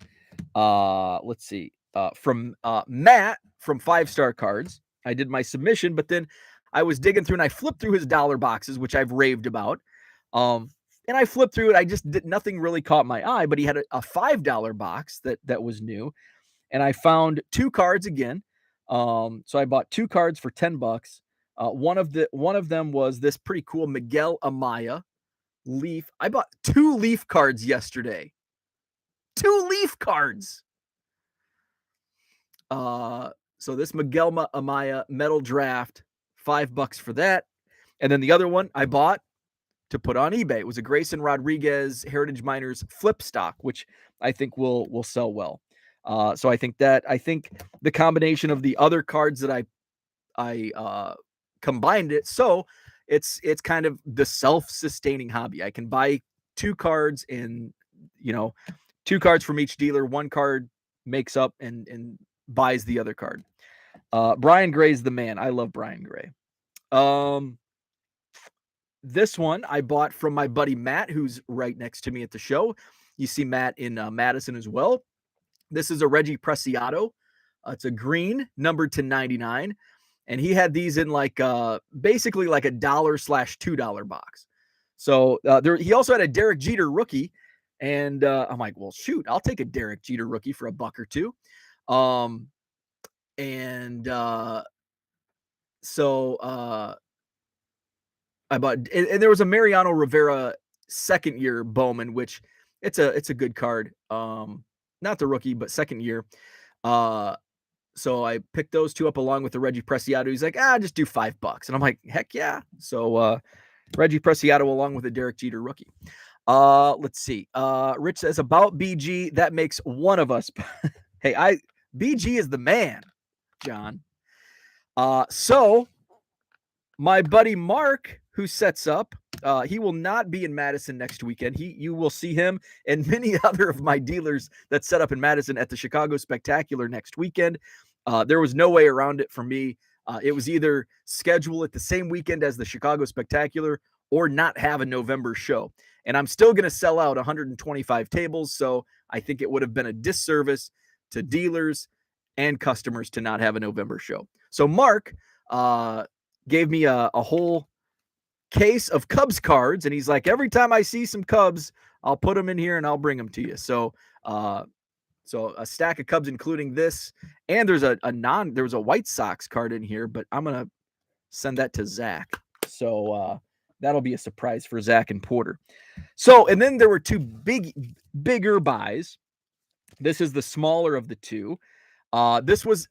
A: Let's see. From Matt from 5-Star Cards. I did my submission, but then I was digging through and I flipped through his dollar boxes, which I've raved about. And I flipped through it. I just did nothing really caught my eye, but he had a $5 box that was new. And I found 2 cards again. So I bought 2 cards for $10. One of them was this pretty cool Miguel Amaya Leaf. I bought 2 Leaf cards yesterday. 2 Leaf cards. So this Miguel Amaya metal draft, $5 for that. And then the other one I bought to put on eBay. It was a Grayson Rodriguez Heritage Miners flip stock, which I think will sell well. So I think the combination of the other cards that I combined it, so it's kind of the self-sustaining hobby. I can buy 2 cards and 2 cards from each dealer. 1 card makes up and buys the other card. Brian Gray's the man. I love Brian Gray. This one I bought from my buddy Matt, who's right next to me at the show. You see Matt in Madison as well. This is a Reggie Preciado. It's a green, numbered to 99. And he had these in like basically like a $1/$2 box. So he also had a Derek Jeter rookie. And I'm like, well, shoot, I'll take a Derek Jeter rookie for $1 or $2. So I bought, and there was a Mariano Rivera second year Bowman, which it's a good card. Not the rookie, but second year. So I picked those 2 up along with the Reggie Preciado. He's like, just do $5. And I'm like, heck yeah. So Reggie Preciado along with a Derek Jeter rookie. Let's see. Rich says about BG, that makes one of us. Hey, BG is the man, John. So my buddy Mark, who sets up, he will not be in Madison next weekend. You will see him and many other of my dealers that set up in Madison at the Chicago Spectacular next weekend. There was no way around it for me. It was either schedule it the same weekend as the Chicago Spectacular or not have a November show. And I'm still going to sell out 125 tables. So I think it would have been a disservice to dealers and customers to not have a November show. So Mark gave me a whole case of Cubs cards. And he's like, every time I see some Cubs, I'll put them in here and I'll bring them to you. So a stack of Cubs, including this. And there's there was a White Sox card in here, but I'm going to send that to Zach. So that'll be a surprise for Zach and Porter. So, and then there were 2 bigger buys. This is the smaller of the 2. This was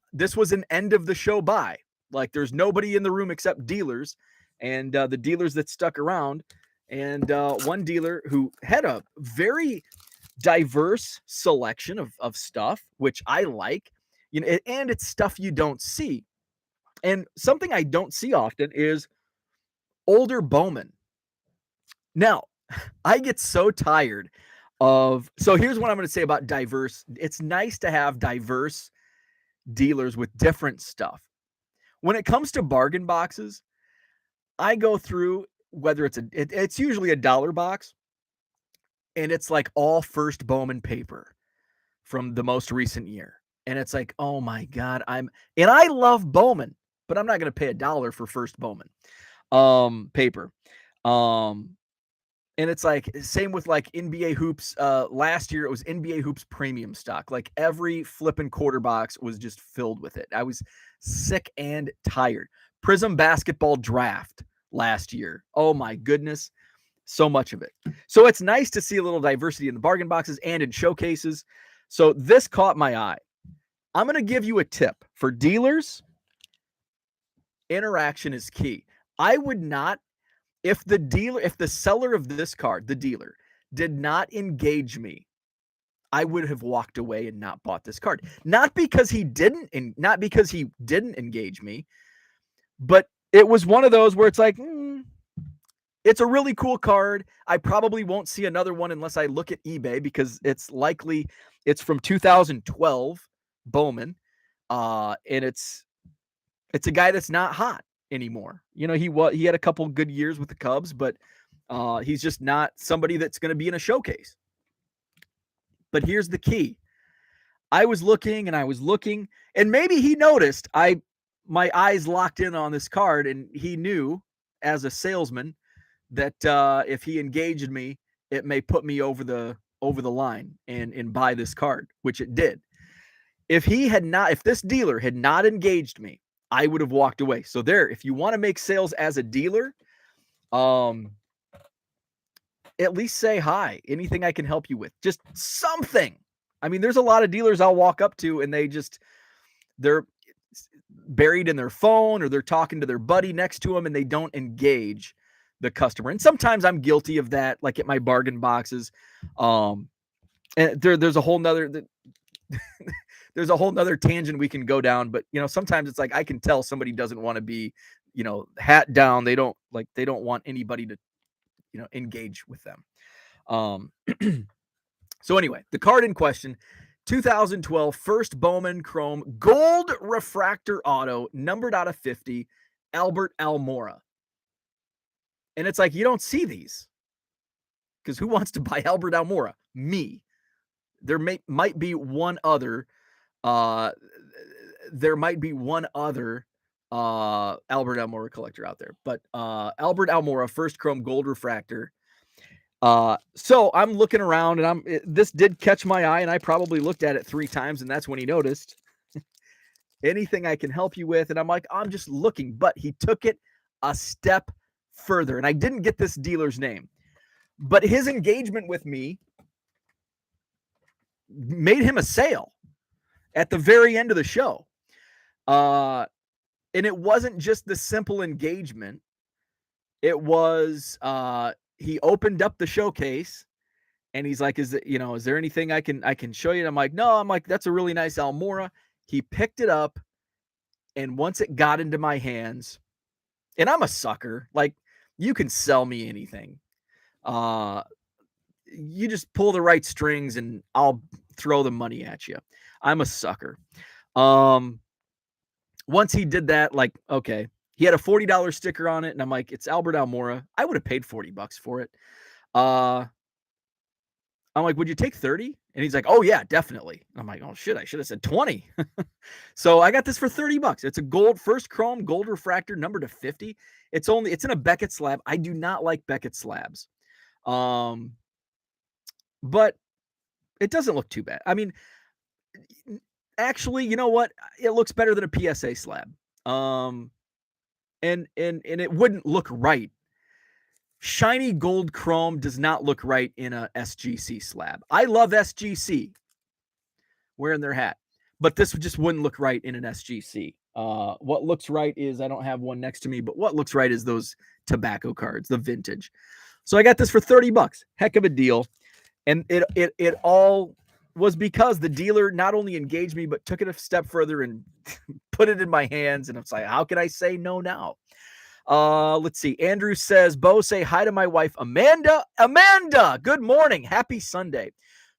A: an end of the show buy. Like there's nobody in the room except dealers and the dealers that stuck around. And one dealer who had a very diverse selection of stuff, which I like, and it's stuff you don't see. And something I don't see often is older Bowman. Now, I get so tired so here's what I'm going to say about diverse. It's nice to have diverse dealers with different stuff. When it comes to bargain boxes, I go through whether it's usually $1 box, and it's like all first Bowman paper from the most recent year. And it's like, oh my God, and I love Bowman, but I'm not going to pay $1 for first Bowman paper. And it's like, same with like NBA Hoops. Last year, it was NBA Hoops premium stock. Like every flipping quarter box was just filled with it. I was sick and tired. Prism basketball draft last year. Oh my goodness. So much of it. So it's nice to see a little diversity in the bargain boxes and in showcases. So this caught my eye. I'm going to give you a tip for dealers. Interaction is key. I would not, if the seller of this card, the dealer, did not engage me, I would have walked away and not bought this card. Not because he didn't engage me, but it was one of those where it's like, it's a really cool card. I probably won't see another one unless I look at eBay because it's from 2012 Bowman. And it's a guy that's not hot anymore. He had a couple good years with the Cubs, but he's just not somebody that's going to be in a showcase. But here's the key. I was looking, and maybe he noticed my eyes locked in on this card, and he knew as a salesman that if he engaged me, it may put me over the line and buy this card, which it did. If this dealer had not engaged me, I would have walked away. So if you want to make sales as a dealer, at least say hi. Anything I can help you with? Just something. I mean, there's a lot of dealers I'll walk up to and they're buried in their phone or they're talking to their buddy next to them and they don't engage the customer. And sometimes I'm guilty of that, like at my bargain boxes. And there's a whole nother there's a whole nother tangent we can go down, but sometimes it's like I can tell somebody doesn't want to be, hat down. They don't want anybody to, engage with them. So anyway, the card in question, 2012 First Bowman Chrome Gold Refractor Auto, numbered out of 50, Albert Almora. And it's like, you don't see these because who wants to buy Albert Almora? Me. There might be one other. There might be one other Albert Almora collector out there, but Albert Almora First Chrome Gold Refractor. So I'm looking around and this did catch my eye and I probably looked at it 3 times and that's when he noticed. Anything I can help you with? And I'm like, I'm just looking, but he took it a step further and I didn't get this dealer's name, but his engagement with me made him a sale at the very end of the show. And it wasn't just the simple engagement. It was, he opened up the showcase and he's like, is there anything I can show you? And I'm like, no, that's a really nice Almora. He picked it up. And once it got into my hands, and I'm a sucker, like you can sell me anything. You just pull the right strings and I'll throw the money at you. I'm a sucker. Once he did that, like, okay, he had a $40 sticker on it. And I'm like, it's Albert Almora. I would have paid $40 for it. I'm like, would you take 30? And he's like, oh yeah, definitely. I'm like, oh shit, I should have said 20. So I got this for $30. It's a gold First Chrome Gold Refractor, numbered to 50. It's in a Beckett slab. I do not like Beckett slabs. But it doesn't look too bad. I mean, actually, you know what? It looks better than a PSA slab. And it wouldn't look right. Shiny gold chrome does not look right in a SGC slab. I love SGC wearing their hat, but this just wouldn't look right in an SGC. What looks right is, I don't have one next to me, but what looks right is those tobacco cards, the vintage. So I got this for $30. Heck of a deal. And it all was because the dealer not only engaged me, but took it a step further and put it in my hands. And it's like, how can I say no now? Let's see. Andrew says, Bo, say hi to my wife, Amanda. Amanda, good morning. Happy Sunday.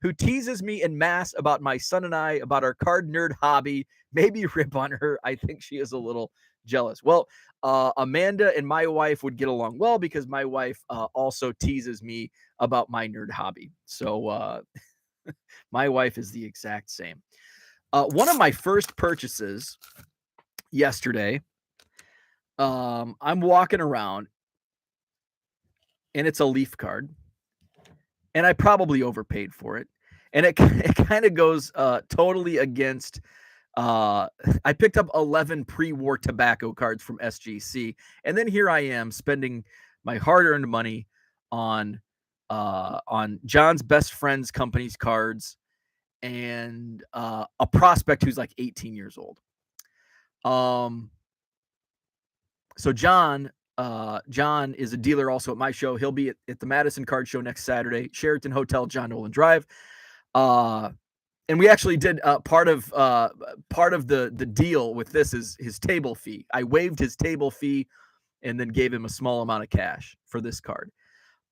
A: Who teases me en masse about my son and I, about our card nerd hobby. Maybe rip on her. I think she is a little jealous. Well, Amanda and my wife would get along well because my wife also teases me about my nerd hobby. So my wife is the exact same. One of my first purchases yesterday, I'm walking around and it's a Leaf card and I probably overpaid for it. And it kind of goes totally against, I picked up 11 pre-war tobacco cards from SGC. And then here I am spending my hard-earned money on John's best friend's company's cards and a prospect who's like 18 years old. So John is a dealer also at my show. He'll be at the Madison Card Show next Saturday, Sheraton Hotel, John Nolan Drive. And we actually did part of the deal with this is his table fee. I waived his table fee and then gave him a small amount of cash for this card.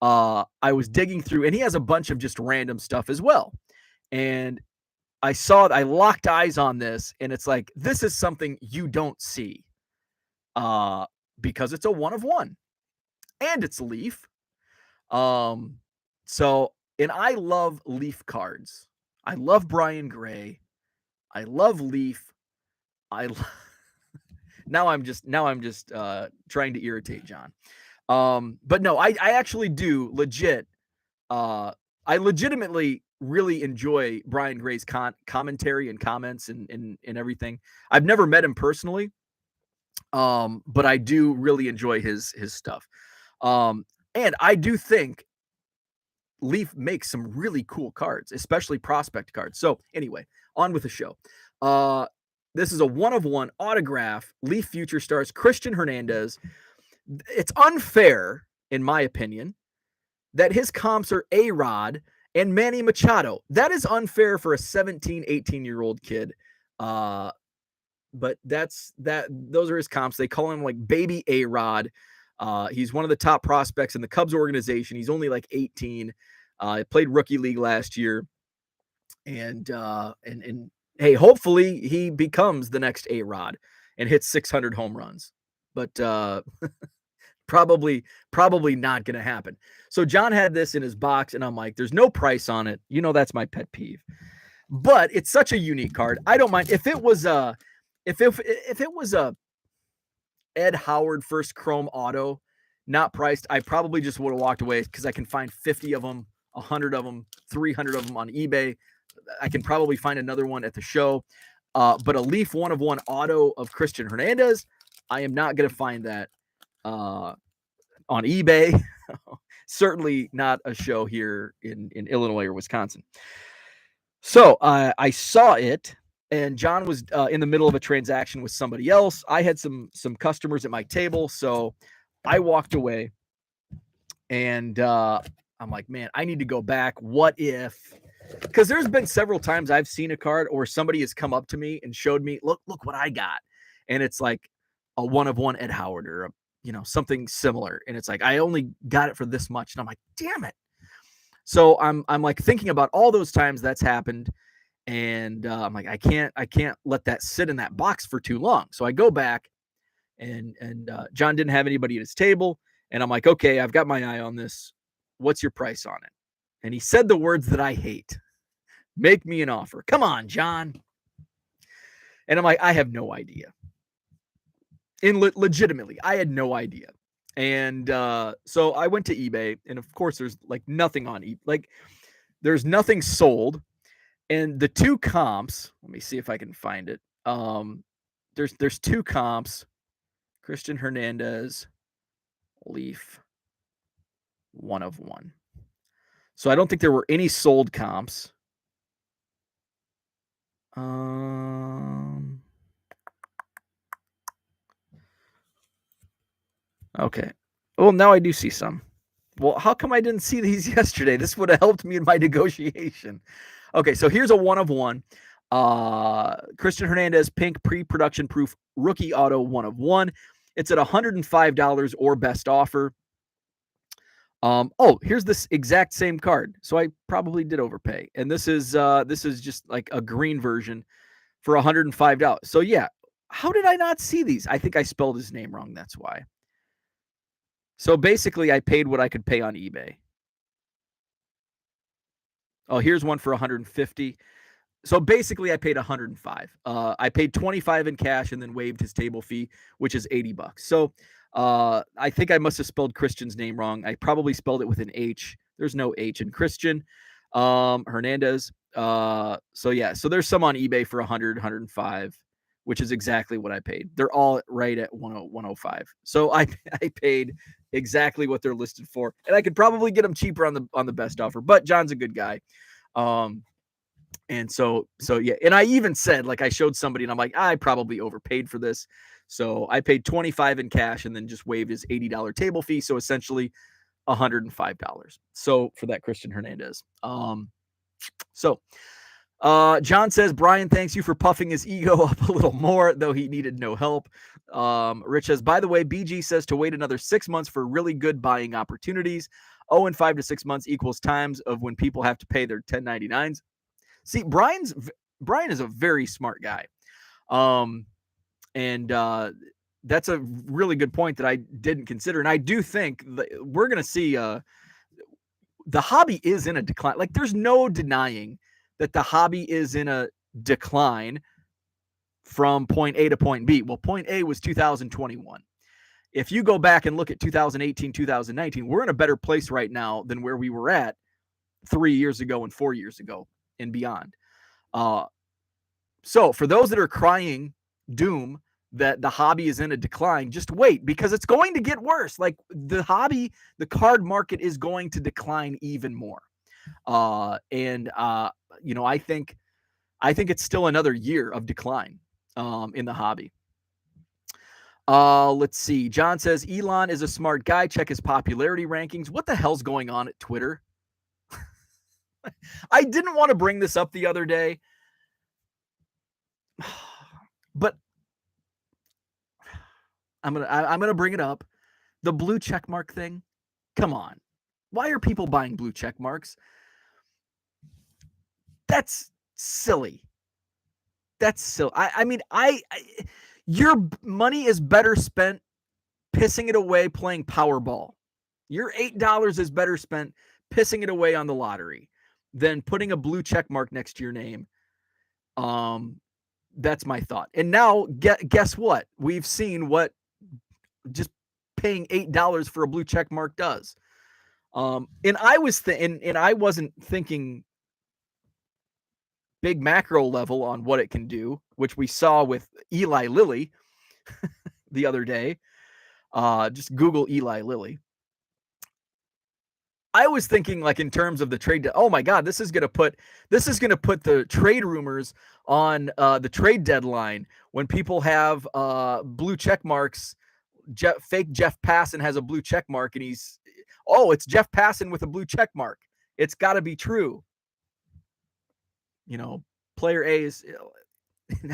A: I was digging through, and he has a bunch of just random stuff as well. And I locked eyes on this, and it's like, this is something you don't see. Because it's a 1 of 1 and it's Leaf. So, and I love Leaf cards. I love Brian Gray. I love Leaf. Now I'm just trying to irritate John. But no, I actually do legit. I legitimately really enjoy Brian Gray's commentary and comments and everything. I've never met him personally. But I do really enjoy his stuff. And I do think Leaf makes some really cool cards, especially prospect cards. So anyway, on with the show. Uh, this is a 1/1 autograph, Leaf Future Stars, Christian Hernandez. It's unfair, in my opinion, that his comps are A-Rod and Manny Machado. That is unfair for a 17, 18-year-old kid. But those are his comps. They call him like baby A-Rod. He's one of the top prospects in the Cubs organization. He's only like 18. He played rookie league last year. And hey, hopefully he becomes the next A-Rod and hits 600 home runs. But probably not going to happen. So John had this in his box, and I'm like, there's no price on it. You know, that's my pet peeve. But it's such a unique card. I don't mind if it was a Ed Howard first chrome auto, not priced. I probably just would have walked away because I can find 50 of them, 100 of them, 300 of them on eBay. I can probably find another one at the show. But a Leaf 1/1 auto of Christian Hernandez, I am not going to find that on eBay. Certainly not a show here in Illinois or Wisconsin. So I saw it, and John was in the middle of a transaction with somebody else. I had some customers at my table, so I walked away, and I'm like, man, I need to go back. What if? Because there's been several times I've seen a card or somebody has come up to me and showed me, look what I got, and it's like a 1/1 Ed Howard or something similar, and it's like I only got it for this much, and I'm like, damn it. So I'm like thinking about all those times that's happened, and I'm like, I can't let that sit in that box for too long. So I go back, and John didn't have anybody at his table, and I'm like, okay, I've got my eye on this. What's your price on it? And he said the words that I hate. Make me an offer. Come on, John. And I'm like, I have no idea. Legitimately, I had no idea. And so I went to eBay, and of course, there's like nothing on eBay. Like, there's nothing sold. And the two comps, let me see if I can find it. There's two comps. Christian Hernandez, Leaf, 1/1. So I don't think there were any sold comps. Okay. Well, now I do see some. Well, how come I didn't see these yesterday? This would have helped me in my negotiation. Okay, so here's a 1/1. Christian Hernandez pink pre-production proof rookie auto 1/1. It's at $105 or best offer. Here's this exact same card. So I probably did overpay. And this is just like a green version for $105. So yeah, how did I not see these? I think I spelled his name wrong. That's why. So basically I paid what I could pay on eBay. Oh, here's one for 150. So basically I paid 105. I paid 25 in cash and then waived his table fee, which is $80. So I think I must have spelled Christian's name wrong. I probably spelled it with an H. There's no H in Christian. Hernandez. So yeah, so there's some on eBay for 100, 105, which is exactly what I paid. They're all right at 105. So I paid exactly what they're listed for, and I could probably get them cheaper on the best offer, but John's a good guy. And so yeah, and I even said, like, I showed somebody and I'm like, I probably overpaid for this. So I paid 25 in cash and then just waived his $80 table fee. So essentially $105. So for that Christian Hernandez. John says, Brian thanks you for puffing his ego up a little more, though he needed no help. Rich says, by the way, BG says to wait another 6 months for really good buying opportunities. 5 to 6 months equals times of when people have to pay their 1099s. See, Brian is a very smart guy. And that's a really good point that I didn't consider. And I do think that we're going to see the hobby is in a decline. Like, there's no denying that the hobby is in a decline from point A to point B. Well, point A was 2021. If you go back and look at 2018, 2019, we're in a better place right now than where we were at 3 years ago and 4 years ago and beyond. So for those that are crying doom that the hobby is in a decline, just wait, because it's going to get worse. Like, the card market is going to decline even more. I think it's still another year of decline in the hobby. Let's see. John says Elon is a smart guy. Check his popularity rankings. What the hell's going on at Twitter? I didn't want to bring this up the other day, but I'm gonna bring it up. The blue check mark thing. Come on. Why are people buying blue check marks? That's silly. That's silly. Your money is better spent pissing it away playing Powerball. Your $8 is better spent pissing it away on the lottery than putting a blue check mark next to your name. That's my thought. And now, guess what? We've seen what just paying $8 for a blue check mark does. And I wasn't thinking big macro level on what it can do, which we saw with Eli Lilly the other day. Just Google Eli Lilly. I was thinking like in terms of the trade. Oh my God, this is going to put the trade rumors on the trade deadline when people have blue check marks. Fake Jeff Passan has a blue check mark, and it's Jeff Passan with a blue check mark. It's got to be true. Player A is.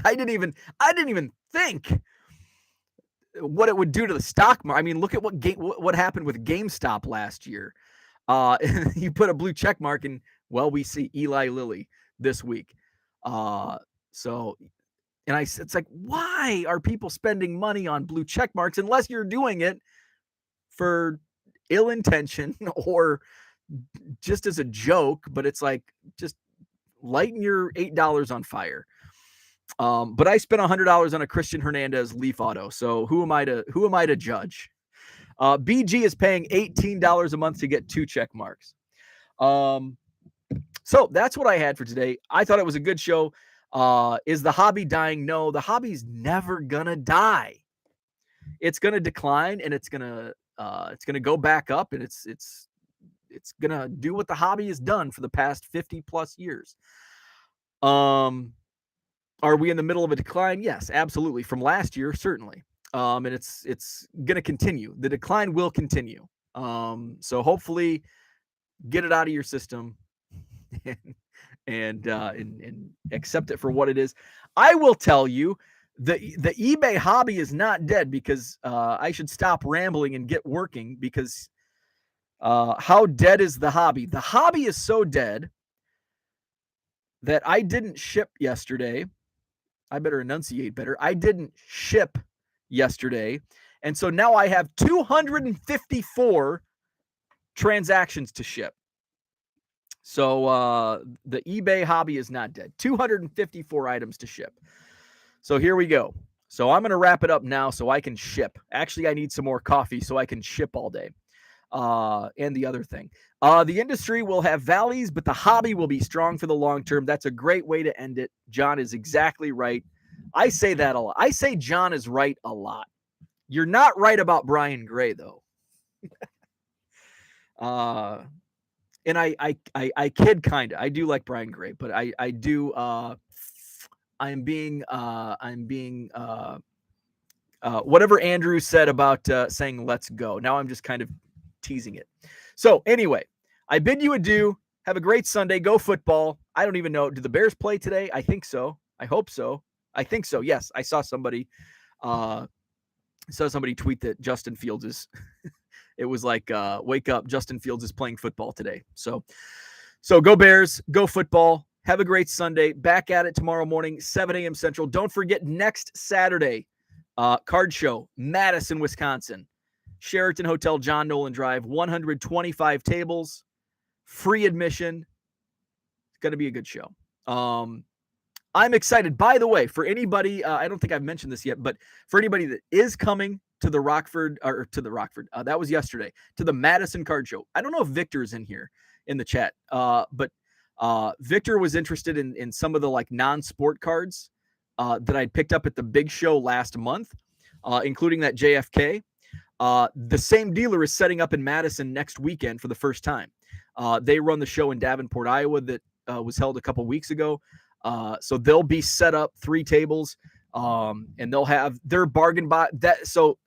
A: I didn't even think what it would do to the stock market. I mean, look at what happened with GameStop last year. You put a blue check mark, and we see Eli Lilly this week. It's like, why are people spending money on blue check marks unless you're doing it for ill intention or just as a joke? But it's like, just lighten your $8 on fire. But I spent $100 on a Christian Hernandez Leaf Auto. So who am I to judge? BG is paying $18 a month to get 2 check marks. So that's what I had for today. I thought it was a good show. Is the hobby dying? No, the hobby's never gonna die. It's gonna decline, and it's gonna go back up, and it's gonna do what the hobby has done for the past 50 plus years. Are we in the middle of a decline? Yes, absolutely. From last year, certainly. And it's going to continue. The decline will continue. So hopefully get it out of your system and accept it for what it is. I will tell you, the eBay hobby is not dead, because I should stop rambling and get working, because how dead is the hobby? The hobby is so dead that I didn't ship yesterday. I better enunciate better. I didn't ship yesterday. And so now I have 254 transactions to ship. So the eBay hobby is not dead. 254 items to ship. So here we go. So I'm going to wrap it up now so I can ship. Actually, I need some more coffee so I can ship all day. And the other thing, the industry will have valleys, but the hobby will be strong for the long term. That's a great way to end it. John is exactly right. I say that a lot. I say John is right a lot. You're not right about Brian Gray, though. And I kid kind of. I do like Brian Gray, but I do. I'm being whatever Andrew said about saying let's go. Now I'm just kind of teasing it. So anyway, I bid you adieu. Have a great Sunday. Go football. I don't even know. Do the Bears play today? I think so. I hope so. I think so. Yes. I saw somebody tweet that Justin Fields is it was like wake up, Justin Fields is playing football today. So go Bears, go football. Have a great Sunday. Back at it tomorrow morning, 7 a.m. Central. Don't forget, next Saturday, card show, Madison, Wisconsin. Sheraton Hotel, John Nolan Drive, 125 tables, free admission. It's going to be a good show. I'm excited. By the way, for anybody, I don't think I've mentioned this yet, but for anybody that is coming to the Rockford, that was yesterday, to the Madison card show. I don't know if Victor is in here in the chat, but Victor was interested in some of the like non-sport cards that I'd picked up at the big show last month, including that JFK. The same dealer is setting up in Madison next weekend for the first time. They run the show in Davenport, Iowa that was held a couple weeks ago. So they'll be set up 3 tables, and they'll have their bargain box. So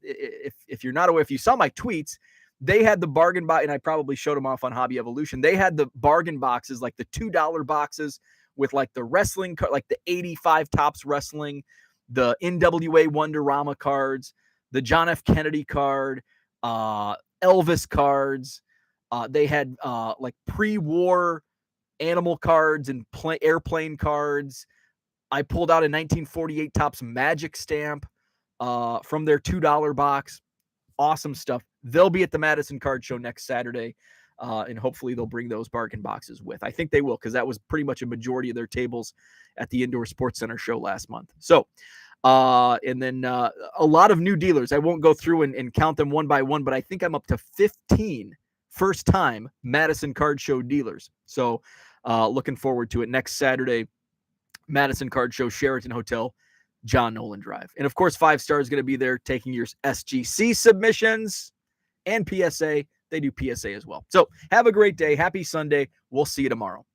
A: if you're not aware, if you saw my tweets, they had the bargain box, and I probably showed them off on Hobby Evolution. They had the bargain boxes, like the $2 boxes with like the wrestling, like the 85 Tops Wrestling, the NWA Wonderama cards, the John F. Kennedy card, Elvis cards. They had like pre-war animal cards and airplane cards. I pulled out a 1948 Tops Magic stamp from their $2 box. Awesome stuff. They'll be at the Madison Card Show next Saturday, and hopefully they'll bring those bargain boxes with. I think they will, because that was pretty much a majority of their tables at the Indoor Sports Center show last month. So, and then a lot of new dealers. I won't go through and count them one by one, but I think I'm up to 15 first-time Madison Card Show dealers. So looking forward to it next Saturday, Madison Card Show, Sheraton Hotel, John Nolan Drive. And of course, 5 Star is going to be there taking your SGC submissions and PSA. They do PSA as well. So have a great day. Happy Sunday. We'll see you tomorrow.